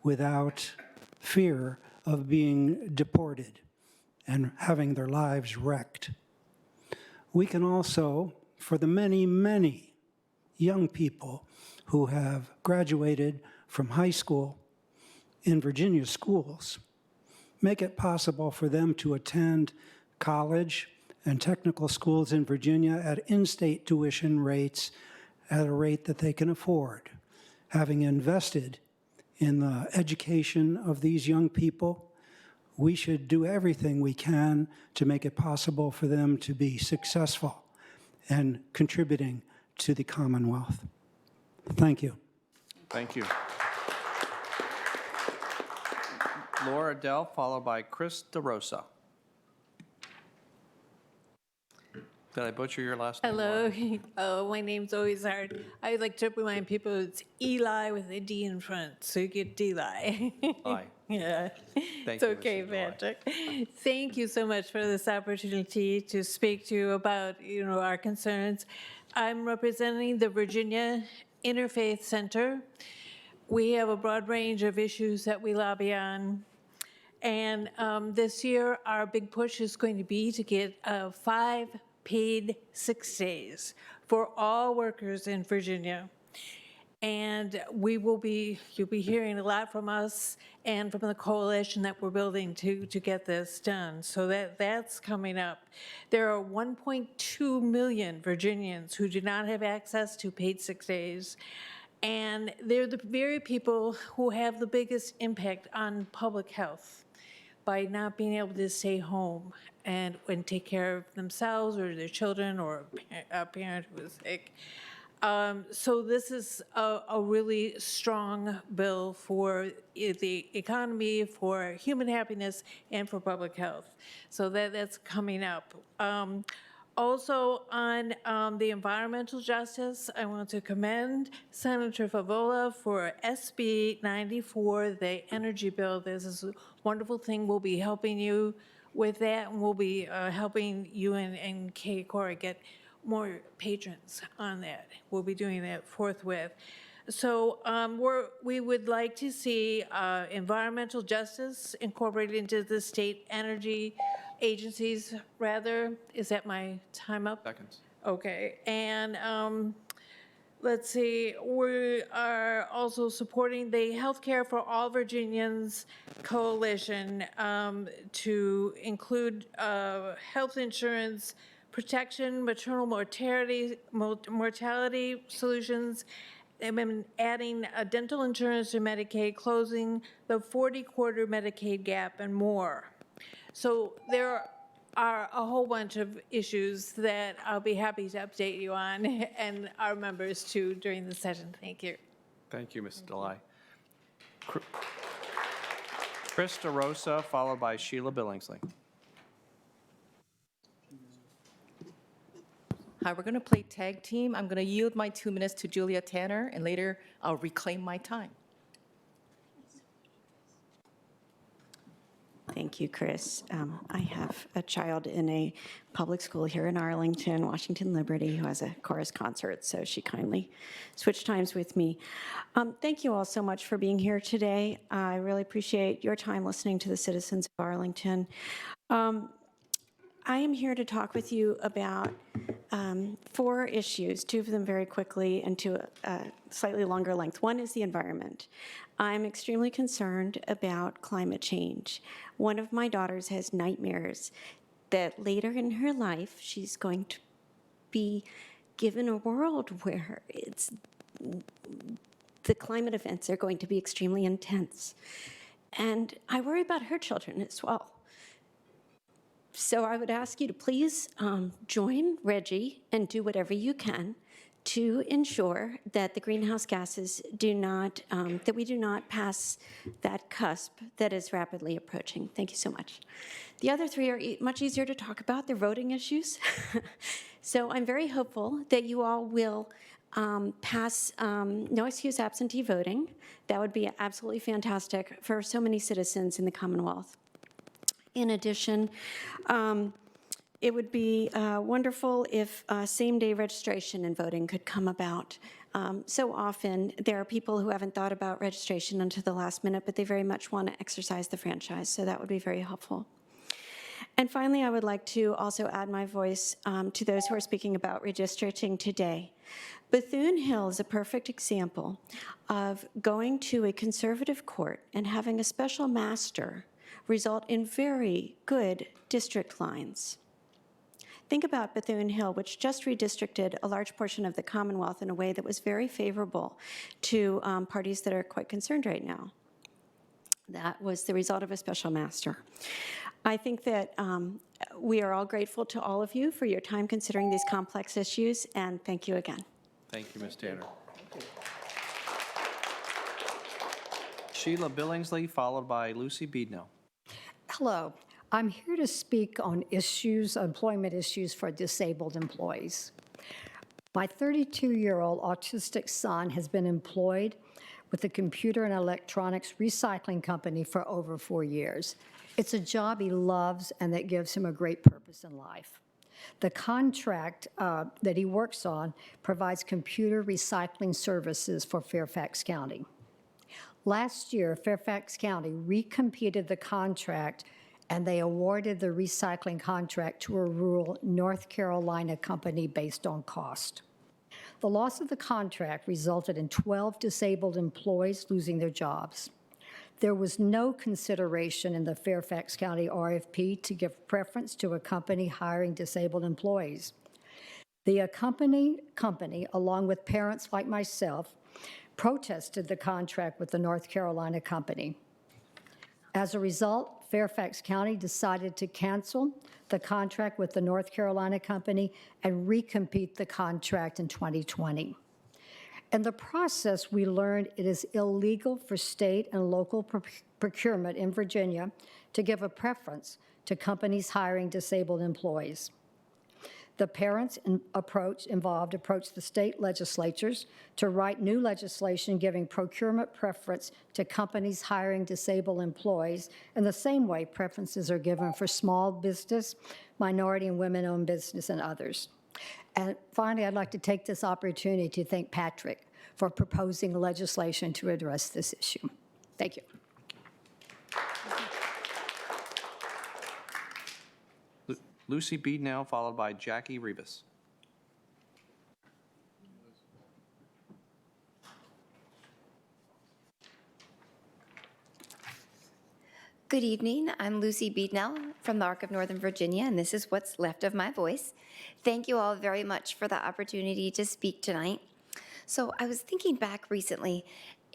without fear of being deported and having their lives wrecked. We can also, for the many, many young people who have graduated from high school in Virginia schools, make it possible for them to attend college and technical schools in Virginia at in-state tuition rates at a rate that they can afford. Having invested in the education of these young people, we should do everything we can to make it possible for them to be successful and contributing to the Commonwealth. Thank you. Thank you. Laura Dell, followed by Chris DeRosa. Did I butcher your last name? Hello. Oh, my name's always hard. I like to remind people it's Eli with a D in front, so you get Deli. Aye. Yeah. Thank It's you, okay, Mrs. Deli. Patrick. Thank you so much for this opportunity to speak to you about, our concerns. I'm representing the Virginia Interfaith Center. We have a broad range of issues that we lobby on. And this year, our big push is going to be to get 5 paid 6 days for all workers in Virginia. And you'll be hearing a lot from us and from the coalition that we're building to get this done. So that's coming up. There are 1.2 million Virginians who do not have access to paid 6 days. And they're the very people who have the biggest impact on public health by not being able to stay home and take care of themselves or their children or a parent who is sick. So this is a really strong bill for the economy, for human happiness, and for public health. So that's coming up. Also on the environmental justice, I want to commend Senator Favola for SB 94, the energy bill. This is a wonderful thing. We'll be helping you with that, and we'll be helping you and Kay Cora get more patrons on that. We'll be doing that forthwith. So we would like to see environmental justice incorporated into the state energy agencies, rather. Is that my time up? Seconds. Okay. And let's see, we are also supporting the Healthcare for All Virginians Coalition to include health insurance protection, maternal mortality solutions, and then adding dental insurance to Medicaid, closing the 40-quarter Medicaid gap, and more. So there are a whole bunch of issues that I'll be happy to update you on, and our members too, during the session. Thank you. Thank you, Ms. Delay. Chris DeRosa, followed by Sheila Billingsley. Hi, we're going to play tag team. I'm going to yield my 2 minutes to Julia Tanner, and later I'll reclaim my time. Thank you, Chris. I have a child in a public school here in Arlington, Washington Liberty, who has a chorus concert, so she kindly switched times with me. Thank you all so much for being here today. I really appreciate your time listening to the citizens of Arlington. I am here to talk with you about 4 issues, 2 of them very quickly and 2 slightly longer length. One is the environment. I'm extremely concerned about climate change. One of my daughters has nightmares that later in her life she's going to be given a world where the climate events are going to be extremely intense. And I worry about her children as well. So I would ask you to please join Reggie and do whatever you can to ensure that the greenhouse gases do not, that we do not pass that cusp that is rapidly approaching. Thank you so much. The other 3 are much easier to talk about. They're voting issues. So I'm very hopeful that you all will pass no excuse absentee voting. That would be absolutely fantastic for so many citizens in the Commonwealth. In addition, it would be wonderful if same-day registration and voting could come about. So often, there are people who haven't thought about registration until the last minute, but they very much want to exercise the franchise, so that would be very helpful. And finally, I would like to also add my voice to those who are speaking about redistricting today. Bethune-Hill is a perfect example of going to a conservative court and having a special master result in very good district lines. Think about Bethune-Hill, which just redistricted a large portion of the Commonwealth in a way that was very favorable to parties that are quite concerned right now. That was the result of a special master. I think that we are all grateful to all of you for your time considering these complex issues, and thank you again. Thank you, Ms. Tanner. Sheila Billingsley, followed by Lucy Beednell. Hello. I'm here to speak on employment issues for disabled employees. My 32-year-old autistic son has been employed with the computer and electronics recycling company for over 4 years. It's a job he loves and that gives him a great purpose in life. The contract that he works on provides computer recycling services for Fairfax County. Last year, Fairfax County recompeted the contract and they awarded the recycling contract to a rural North Carolina company based on cost. The loss of the contract resulted in 12 disabled employees losing their jobs. There was no consideration in the Fairfax County RFP to give preference to a company hiring disabled employees. The company, along with parents like myself, protested the contract with the North Carolina company. As a result, Fairfax County decided to cancel the contract with the North Carolina company and recompete the contract in 2020. In the process, we learned it is illegal for state and local procurement in Virginia to give a preference to companies hiring disabled employees. The parents approached the state legislatures to write new legislation giving procurement preference to companies hiring disabled employees in the same way preferences are given for small business, minority and women-owned business, and others. And finally, I'd like to take this opportunity to thank Patrick for proposing legislation to address this issue. Thank you. Lucy Beednell, followed by Jackie Rivas. Good evening. I'm Lucy Beednell from the Arc of Northern Virginia, and this is what's left of my voice. Thank you all very much for the opportunity to speak tonight. So I was thinking back recently,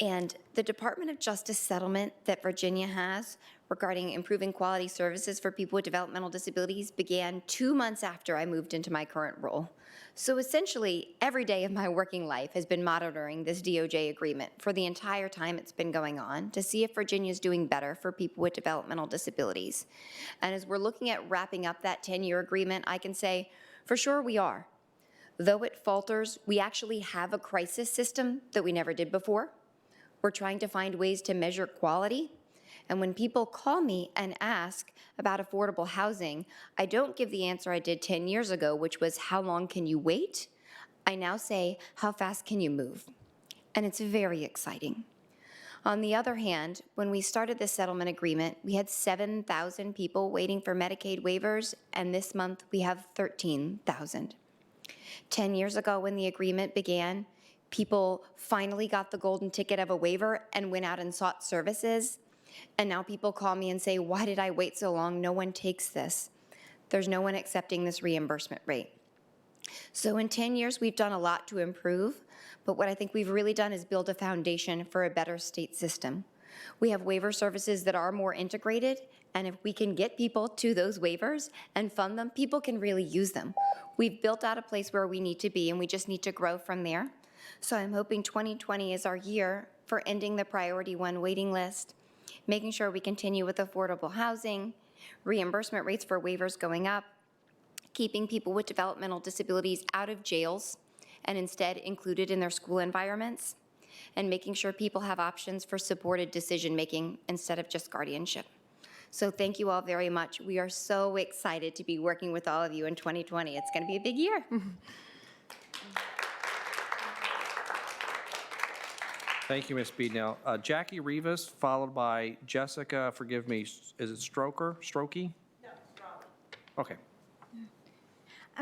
and the Department of Justice settlement that Virginia has regarding improving quality services for people with developmental disabilities began 2 months after I moved into my current role. So essentially, every day of my working life has been monitoring this DOJ agreement for the entire time it's been going on to see if Virginia is doing better for people with developmental disabilities. And as we're looking at wrapping up that 10-year agreement, I can say, for sure we are. Though it falters, we actually have a crisis system that we never did before. We're trying to find ways to measure quality. And when people call me and ask about affordable housing, I don't give the answer I did 10 years ago, which was, how long can you wait? I now say, how fast can you move? And it's very exciting. On the other hand, when we started this settlement agreement, we had 7,000 people waiting for Medicaid waivers, and this month we have 13,000. 10 years ago when the agreement began, people finally got the golden ticket of a waiver and went out and sought services. And now people call me and say, why did I wait so long? No one takes this. There's no one accepting this reimbursement rate. So in 10 years, we've done a lot to improve, but what I think we've really done is build a foundation for a better state system. We have waiver services that are more integrated, and if we can get people to those waivers and fund them, people can really use them. We've built out a place where we need to be, and we just need to grow from there. So I'm hoping 2020 is our year for ending the Priority 1 waiting list, making sure we continue with affordable housing, reimbursement rates for waivers going up, keeping people with developmental disabilities out of jails and instead included in their school environments, and making sure people have options for supported decision-making instead of just guardianship. So thank you all very much. We are so excited to be working with all of you in 2020. It's going to be a big year. Thank you, Ms. Beednell. Jackie Rivas, followed by Jessica, forgive me, is it Strokey? No, okay.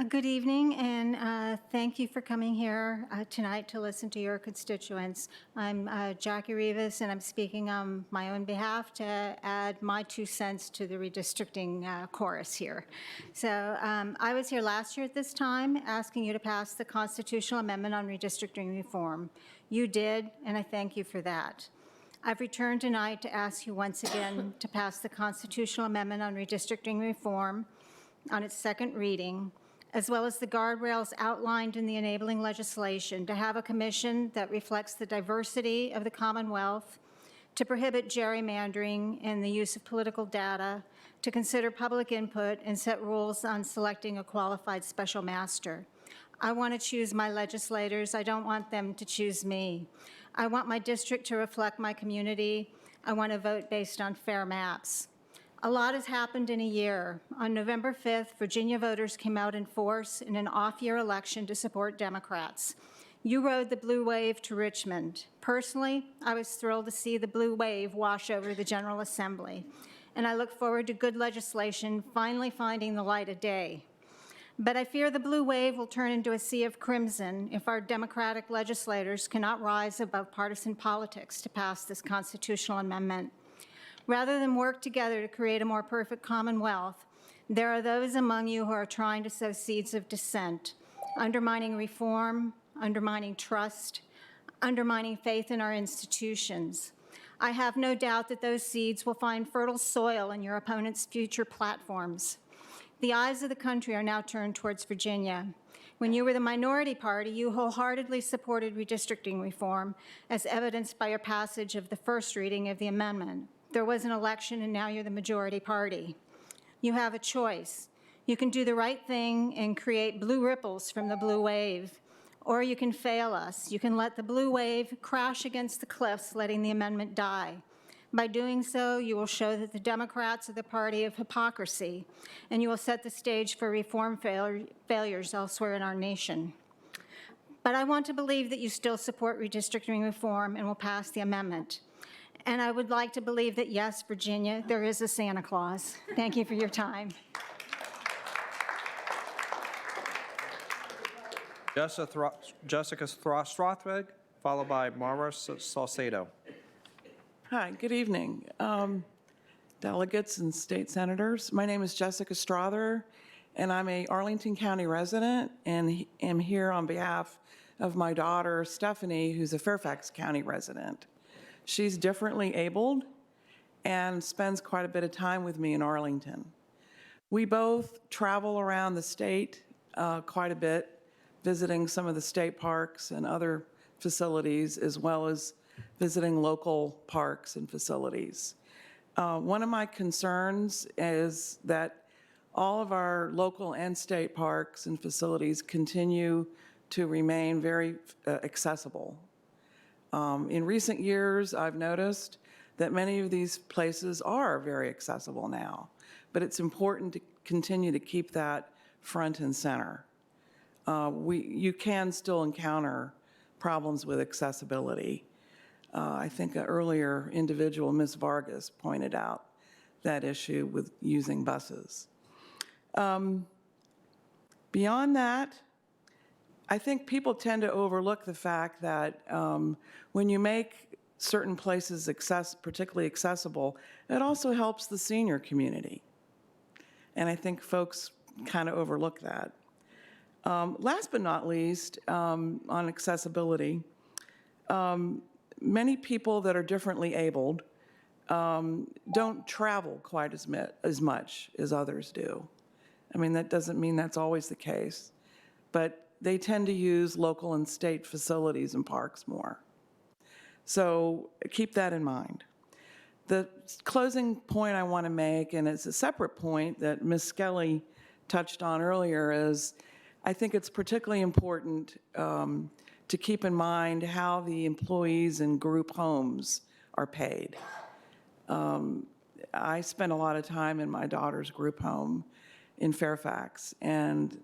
Good evening, and thank you for coming here tonight to listen to your constituents. I'm Jackie Rivas, and I'm speaking on my own behalf to add my 2 cents to the redistricting chorus here. So I was here last year at this time asking you to pass the constitutional amendment on redistricting reform. You did, and I thank you for that. I've returned tonight to ask you once again to pass the constitutional amendment on redistricting reform on its second reading, as well as the guardrails outlined in the enabling legislation, to have a commission that reflects the diversity of the Commonwealth, to prohibit gerrymandering and the use of political data, to consider public input and set rules on selecting a qualified special master. I want to choose my legislators. I don't want them to choose me. I want my district to reflect my community. I want to vote based on fair maps. A lot has happened in a year. On November 5th, Virginia voters came out in force in an off-year election to support Democrats. You rode the blue wave to Richmond. Personally, I was thrilled to see the blue wave wash over the General Assembly, and I look forward to good legislation finally finding the light of day. But I fear the blue wave will turn into a sea of crimson if our Democratic legislators cannot rise above partisan politics to pass this constitutional amendment. Rather than work together to create a more perfect Commonwealth, there are those among you who are trying to sow seeds of dissent, undermining reform, undermining trust, undermining faith in our institutions. I have no doubt that those seeds will find fertile soil in your opponent's future platforms. The eyes of the country are now turned towards Virginia. When you were the minority party, you wholeheartedly supported redistricting reform, as evidenced by your passage of the first reading of the amendment. There was an election, and now you're the majority party. You have a choice. You can do the right thing and create blue ripples from the blue wave, or you can fail us. You can let the blue wave crash against the cliffs, letting the amendment die. By doing so, you will show that the Democrats are the party of hypocrisy, and you will set the stage for reform failures elsewhere in our nation. But I want to believe that you still support redistricting reform and will pass the amendment. And I would like to believe that, yes, Virginia, there is a Santa Claus. Thank you for your time. Jessica Strothwig, followed by Mara Salcedo. Hi, good evening. Delegates and state senators. My name is Jessica Strother, and I'm a Arlington County resident and am here on behalf of my daughter, Stephanie, who's a Fairfax County resident. She's differently abled and spends quite a bit of time with me in Arlington. We both travel around the state quite a bit, visiting some of the state parks and other facilities, as well as visiting local parks and facilities. One of my concerns is that all of our local and state parks and facilities continue to remain very accessible. In recent years, I've noticed that many of these places are very accessible now, but it's important to continue to keep that front and center. You can still encounter problems with accessibility. I think an earlier individual, Ms. Vargas, pointed out that issue with using buses. Beyond that, I think people tend to overlook the fact that when you make certain places particularly accessible, it also helps the senior community. And I think folks kind of overlook that. Last but not least, on accessibility, many people that are differently abled don't travel quite as much as others do. I mean, that doesn't mean that's always the case, but they tend to use local and state facilities and parks more. So keep that in mind. The closing point I want to make, and it's a separate point that Ms. Skelly touched on earlier, is I think it's particularly important to keep in mind how the employees in group homes are paid. I spent a lot of time in my daughter's group home in Fairfax, and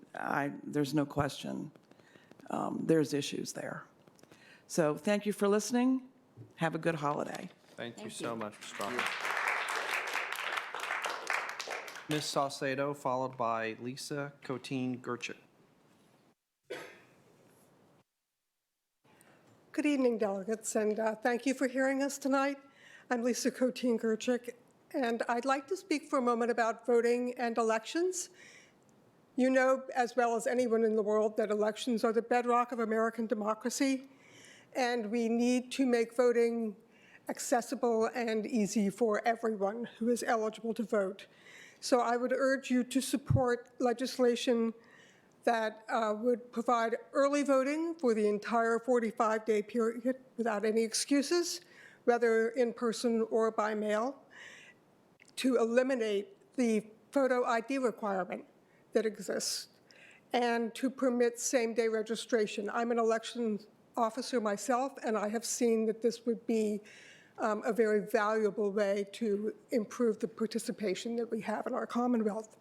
there's no question there's issues there. So thank you for listening. Have a good holiday. Thank you so much, Ms. Strother. Ms. Salcedo, followed by Lisa Coteen-Gerchik. Good evening, delegates, and thank you for hearing us tonight. I'm Lisa Coteen-Gerchik, and I'd like to speak for a moment about voting and elections. You know as well as anyone in the world that elections are the bedrock of American democracy, and we need to make voting accessible and easy for everyone who is eligible to vote. So I would urge you to support legislation that would provide early voting for the entire 45-day period without any excuses, whether in person or by mail, to eliminate the photo ID requirement that exists, and to permit same-day registration. I'm an election officer myself, and I have seen that this would be a very valuable way to improve the participation that we have in our Commonwealth.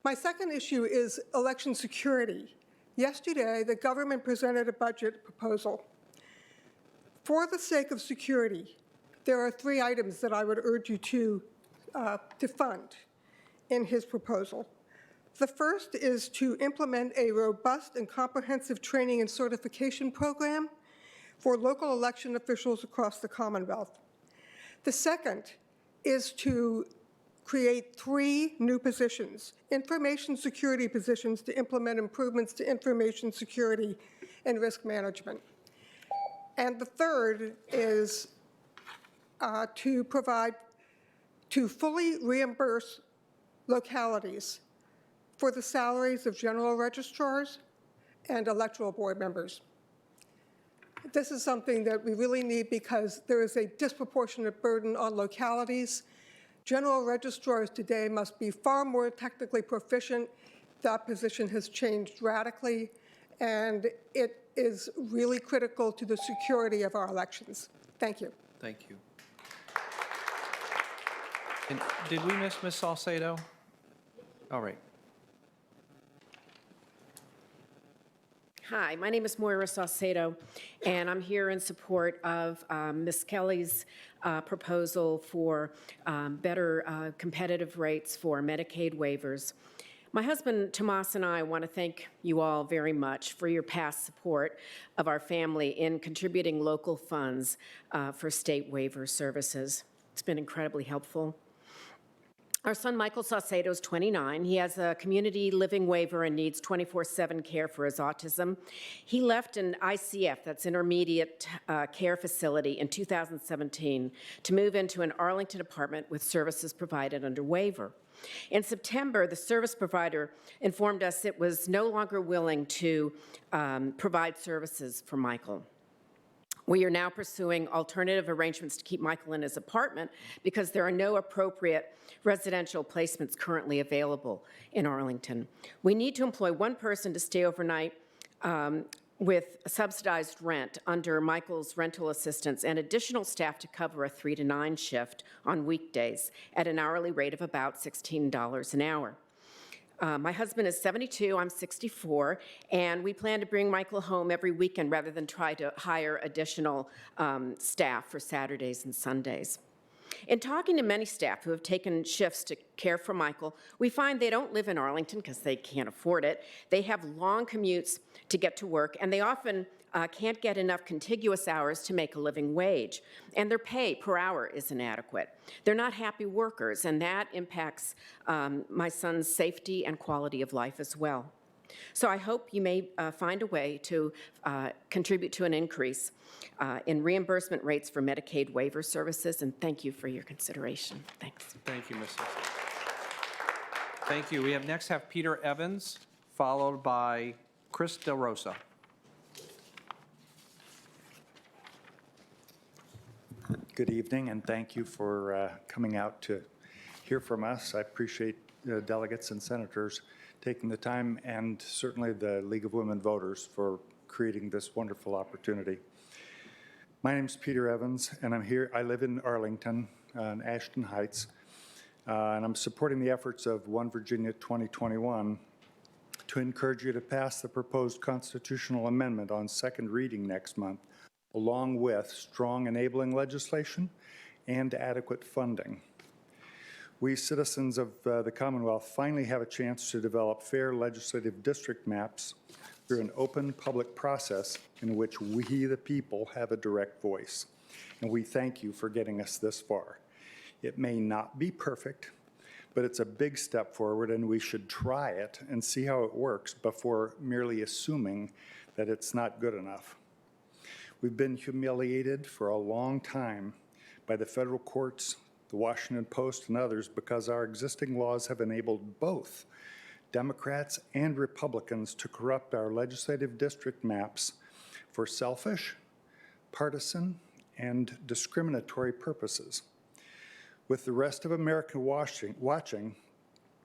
My second issue is election security. Yesterday, the government presented a budget proposal. For the sake of security, there are 3 items that I would urge you to fund in his proposal. The first is to implement a robust and comprehensive training and certification program for local election officials across the Commonwealth. The second is to create 3 new positions, information security positions, to implement improvements to information security and risk management. And the third is to fully reimburse localities for the salaries of general registrars and electoral board members. This is something that we really need because there is a disproportionate burden on localities. General registrars today must be far more technically proficient. That position has changed radically, and it is really critical to the security of our elections. Thank you. Thank you. And did we miss Ms. Salcedo? All right. Hi, my name is Moira Saucedo, and I'm here in support of Ms. Kelly's proposal for better competitive rates for Medicaid waivers. My husband, Tomas, and I want to thank you all very much for your past support of our family in contributing local funds for state waiver services. It's been incredibly helpful. Our son, Michael Saucedo, is 29. He has a community living waiver and needs 24/7 care for his autism. He left an ICF, that's intermediate care facility, in 2017 to move into an Arlington apartment with services provided under waiver. In September, the service provider informed us it was no longer willing to provide services for Michael. We are now pursuing alternative arrangements to keep Michael in his apartment because there are no appropriate residential placements currently available in Arlington. We need to employ one person to stay overnight with subsidized rent under Michael's rental assistance and additional staff to cover a 3 to 9 shift on weekdays at an hourly rate of about $16 an hour. My husband is 72, I'm 64, and we plan to bring Michael home every weekend rather than try to hire additional staff for Saturdays and Sundays. In talking to many staff who have taken shifts to care for Michael, we find they don't live in Arlington because they can't afford it. They have long commutes to get to work, and they often can't get enough contiguous hours to make a living wage, and their pay per hour is inadequate. They're not happy workers, and that impacts my son's safety and quality of life as well. So I hope you may find a way to contribute to an increase in reimbursement rates for Medicaid waiver services, and thank you for your consideration. Thanks. Thank you, Mrs. Thank you. We have next have Peter Evans, followed by Chris Del Rosa. Good evening, and thank you for coming out to hear from us. I appreciate delegates and senators taking the time, and certainly the League of Women Voters for creating this wonderful opportunity. My name is Peter Evans, and I'm here. I live in Arlington, in Ashton Heights, and I'm supporting the efforts of One Virginia 2021 to encourage you to pass the proposed constitutional amendment on second reading next month, along with strong enabling legislation and adequate funding. We citizens of the Commonwealth finally have a chance to develop fair legislative district maps through an open public process in which we, the people, have a direct voice. And we thank you for getting us this far. It may not be perfect, but it's a big step forward, and we should try it and see how it works before merely assuming that it's not good enough. We've been humiliated for a long time by the federal courts, the Washington Post, and others because our existing laws have enabled both Democrats and Republicans to corrupt our legislative district maps for selfish, partisan, and discriminatory purposes. With the rest of America watching,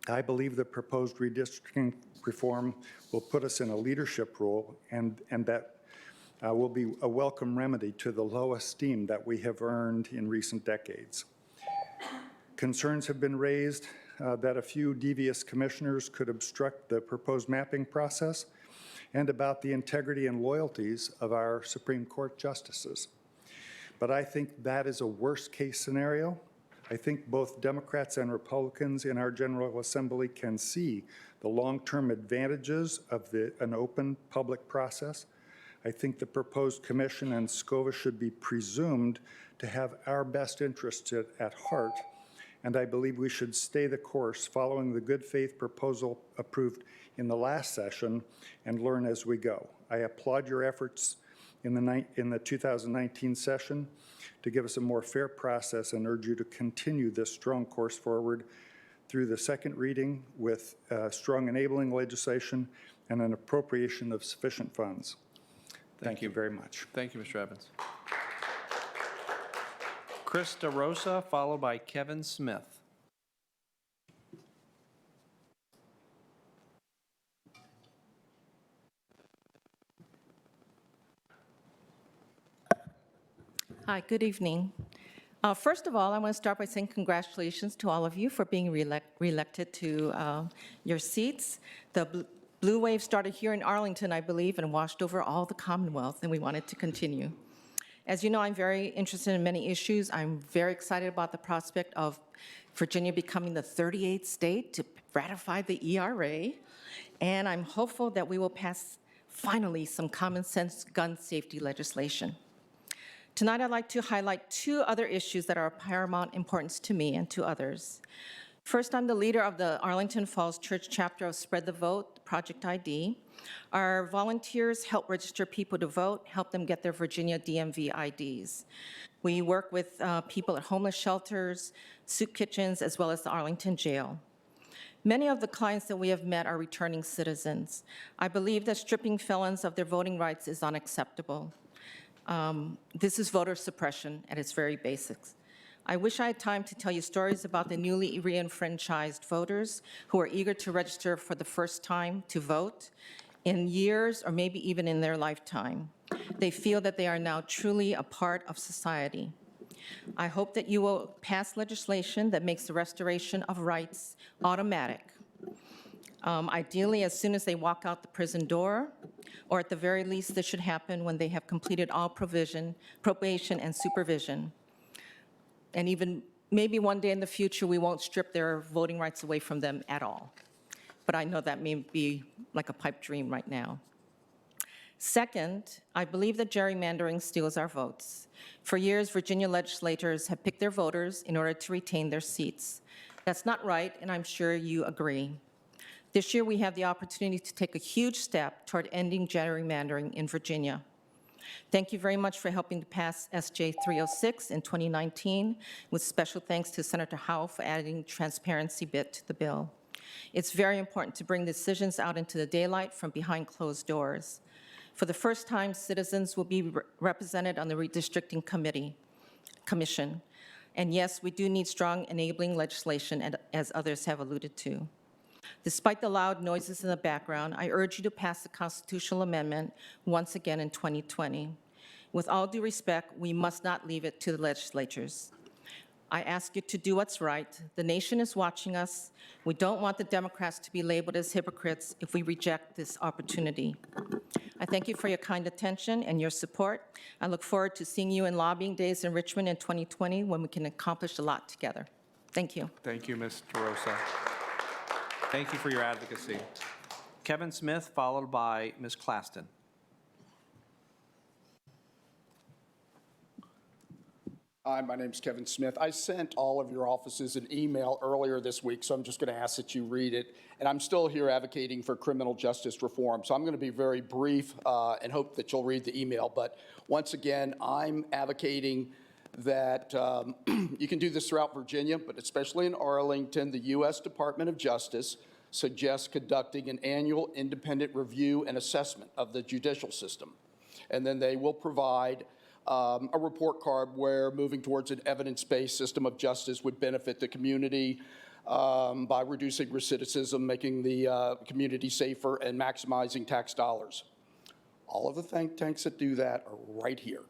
I believe the proposed redistricting reform will put us in a leadership role, and that will be a welcome remedy to the low esteem that we have earned in recent decades. Concerns have been raised that a few devious commissioners could obstruct the proposed mapping process, and about the integrity and loyalties of our Supreme Court justices. But I think that is a worst-case scenario. I think both Democrats and Republicans in our General Assembly can see the long-term advantages of an open public process. I think the proposed commission and SCOVA should be presumed to have our best interests at heart, and I believe we should stay the course following the good faith proposal approved in the last session and learn as we go. I applaud your efforts in the 2019 session to give us a more fair process and urge you to continue this strong course forward through the second reading with strong enabling legislation and an appropriation of sufficient funds. Thank you very much. Thank you, Mr. Evans. Chris DeRosa, followed by Kevin Smith. Hi, good evening. First of all, I want to start by saying congratulations to all of you for being reelected to your seats. The blue wave started here in Arlington, I believe, and washed over all the Commonwealth, and we want it to continue. As you know, I'm very interested in many issues. I'm very excited about the prospect of Virginia becoming the 38th state to ratify the ERA, and I'm hopeful that we will pass, finally, some common sense gun safety legislation. Tonight, I'd like to highlight two other issues that are of paramount importance to me and to others. First, I'm the leader of the Arlington Falls Church chapter of Spread the Vote, Project ID. Our volunteers help register people to vote, help them get their Virginia DMV IDs. We work with people at homeless shelters, soup kitchens, as well as the Arlington Jail. Many of the clients that we have met are returning citizens. I believe that stripping felons of their voting rights is unacceptable. This is voter suppression at its very basics. I wish I had time to tell you stories about the newly re-enfranchised voters who are eager to register for the first time to vote in years or maybe even in their lifetime. They feel that they are now truly a part of society. I hope that you will pass legislation that makes the restoration of rights automatic. Ideally, as soon as they walk out the prison door, or at the very least, this should happen when they have completed all probation and supervision. And even maybe one day in the future, we won't strip their voting rights away from them at all. But I know that may be like a pipe dream right now. Second, I believe that gerrymandering steals our votes. For years, Virginia legislators have picked their voters in order to retain their seats. That's not right, and I'm sure you agree. This year, we have the opportunity to take a huge step toward ending gerrymandering in Virginia. Thank you very much for helping to pass SJ 306 in 2019, with special thanks to Senator Howell for adding transparency bit to the bill. It's very important to bring decisions out into the daylight from behind closed doors. For the first time, citizens will be represented on the redistricting commission. And yes, we do need strong enabling legislation, as others have alluded to. Despite the loud noises in the background, I urge you to pass the constitutional amendment once again in 2020. With all due respect, we must not leave it to the legislatures. I ask you to do what's right. The nation is watching us. We don't want the Democrats to be labeled as hypocrites if we reject this opportunity. I thank you for your kind attention and your support. I look forward to seeing you in lobbying days in Richmond in 2020 when we can accomplish a lot together. Thank you. Thank you, Ms. DeRosa. Thank you for your advocacy. Kevin Smith, followed by Ms. Claston. Hi, my name's Kevin Smith. I sent all of your offices an email earlier this week, so I'm just going to ask that you read it. And I'm still here advocating for criminal justice reform, so I'm going to be very brief and hope that you'll read the email. But once again, I'm advocating that you can do this throughout Virginia, but especially in Arlington, the U.S. Department of Justice suggests conducting an annual independent review and assessment of the judicial system. And then they will provide a report card where moving towards an evidence-based system of justice would benefit the community by reducing recidivism, making the community safer, and maximizing tax dollars. All of the think tanks that do that are right here.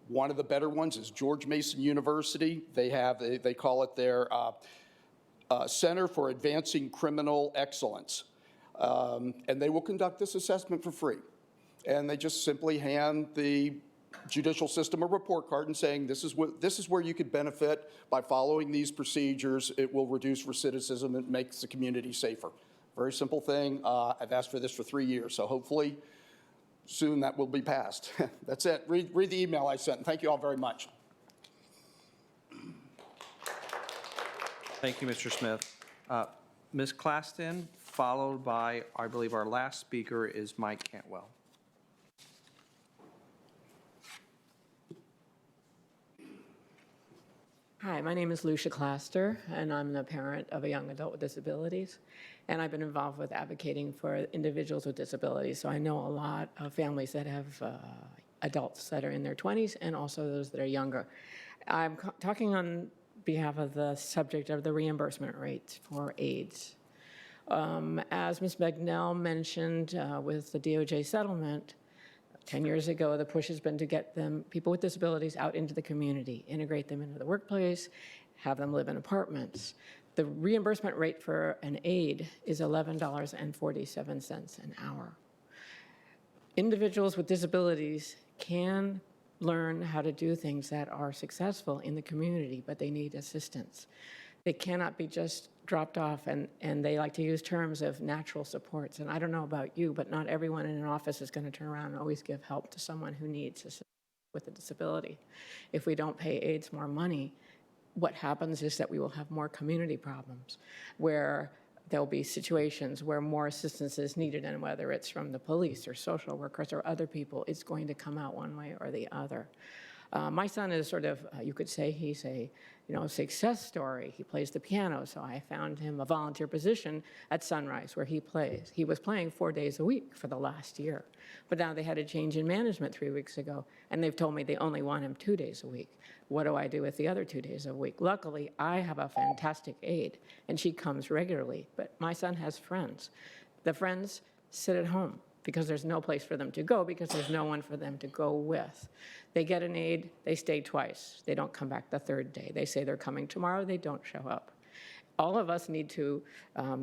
One of the better ones is George Mason University. They call it their Center for Advancing Criminal Excellence. And they will conduct this assessment for free. And they just simply hand the judicial system a report card and saying, this is where you could benefit by following these procedures. It will reduce recidivism and makes the community safer. Very simple thing. I've asked for this for 3 years, so hopefully soon that will be passed. That's it. Read the email I sent. Thank you all very much. Thank you, Mr. Smith. Ms. Claston, followed by, I believe our last speaker is Mike Cantwell. Hi, my name is Lucia Claster, and I'm the parent of a young adult with disabilities. And I've been involved with advocating for individuals with disabilities. So I know a lot of families that have adults that are in their 20s and also those that are younger. I'm talking on behalf of the subject of the reimbursement rates for AIDS. As Ms. Bagnell mentioned with the DOJ settlement, 10 years ago, the push has been to get people with disabilities out into the community, integrate them into the workplace, have them live in apartments. The reimbursement rate for an aide is $11.47 an hour. Individuals with disabilities can learn how to do things that are successful in the community, but they need assistance. They cannot be just dropped off, and they like to use terms of natural supports. And I don't know about you, but not everyone in an office is going to turn around and always give help to someone who needs assistance with a disability. If we don't pay aides more money, what happens is that we will have more community problems where there'll be situations where more assistance is needed, and whether it's from the police or social workers or other people, it's going to come out one way or the other. My son is sort of, you could say he's a success story. He plays the piano, so I found him a volunteer position at Sunrise where he plays. He was playing 4 days a week for the last year, but now they had a change in management 3 weeks ago, and they've told me they only want him 2 days a week. What do I do with the other 2 days a week? Luckily, I have a fantastic aide, and she comes regularly, but my son has friends. The friends sit at home because there's no place for them to go, because there's no one for them to go with. They get an aide, they stay twice. They don't come back the third day. They say they're coming tomorrow, they don't show up. All of us need to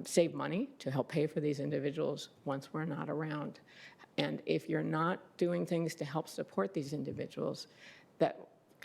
save money to help pay for these individuals once we're not around. And if you're not doing things to help support these individuals that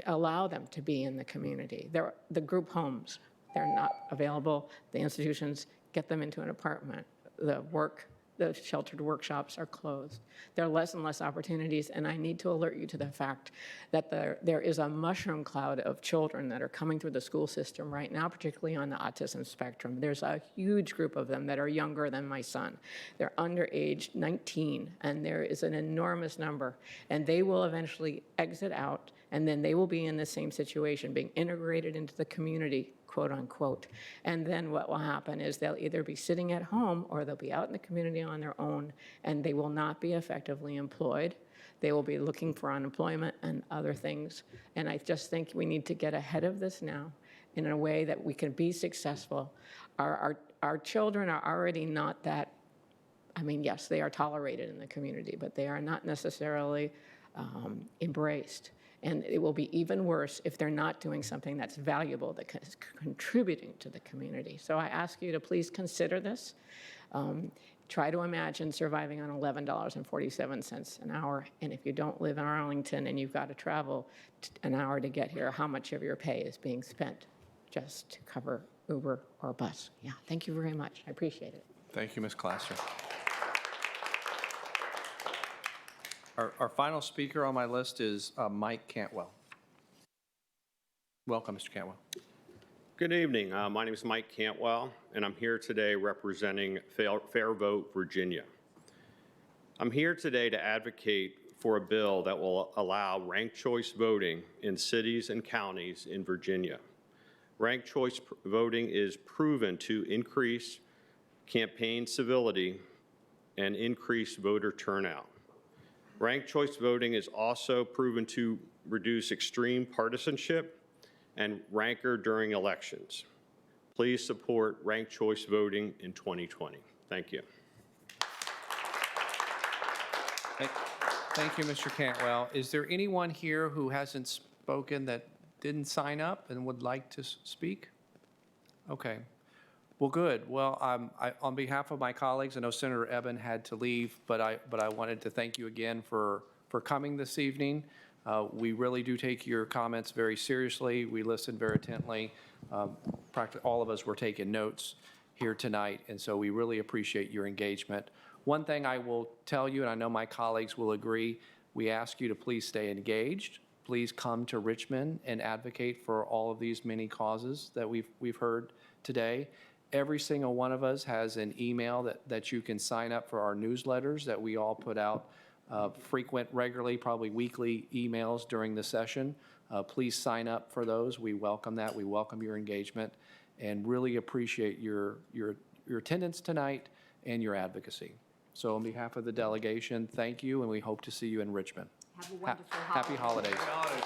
allow them to be in the community, the group homes, they're not available. The institutions get them into an apartment. The sheltered workshops are closed. There are less and less opportunities, and I need to alert you to the fact that there is a mushroom cloud of children that are coming through the school system right now, particularly on the autism spectrum. There's a huge group of them that are younger than my son. They're under age 19, and there is an enormous number, and they will eventually exit out, and then they will be in the same situation, being integrated into the community, quote unquote. And then what will happen is they'll either be sitting at home or they'll be out in the community on their own, and they will not be effectively employed. They will be looking for unemployment and other things. And I just think we need to get ahead of this now in a way that we can be successful. Our children are already not that, I mean, yes, they are tolerated in the community, but they are not necessarily embraced. And it will be even worse if they're not doing something that's valuable, that is contributing to the community. So I ask you to please consider this. Try to imagine surviving on $11.47 an hour. And if you don't live in Arlington and you've got to travel an hour to get here, how much of your pay is being spent just to cover Uber or bus? Yeah, thank you very much. I appreciate it. Thank you, Ms. Classer. Our final speaker on my list is Mike Cantwell. Welcome, Mr. Cantwell. Good evening. My name is Mike Cantwell, and I'm here today representing Fair Vote Virginia. I'm here today to advocate for a bill that will allow ranked choice voting in cities and counties in Virginia. Ranked choice voting is proven to increase campaign civility and increase voter turnout. Ranked choice voting is also proven to reduce extreme partisanship and rancor during elections. Please support ranked choice voting in 2020. Thank you. Thank you, Mr. Cantwell. Is there anyone here who hasn't spoken that didn't sign up and would like to speak? Okay. Well, good. Well, on behalf of my colleagues, I know Senator Eben had to leave, but I wanted to thank you again for coming this evening. We really do take your comments very seriously. We listen very intently. Practically all of us were taking notes here tonight, and so we really appreciate your engagement. One thing I will tell you, and I know my colleagues will agree, we ask you to please stay engaged. Please come to Richmond and advocate for all of these many causes that we've heard today. Every single one of us has an email that you can sign up for our newsletters that we all put out regularly, probably weekly emails during the session. Please sign up for those. We welcome that. We welcome your engagement and really appreciate your attendance tonight and your advocacy. So on behalf of the delegation, thank you, and we hope to see you in Richmond. Have a wonderful Happy holiday. holidays.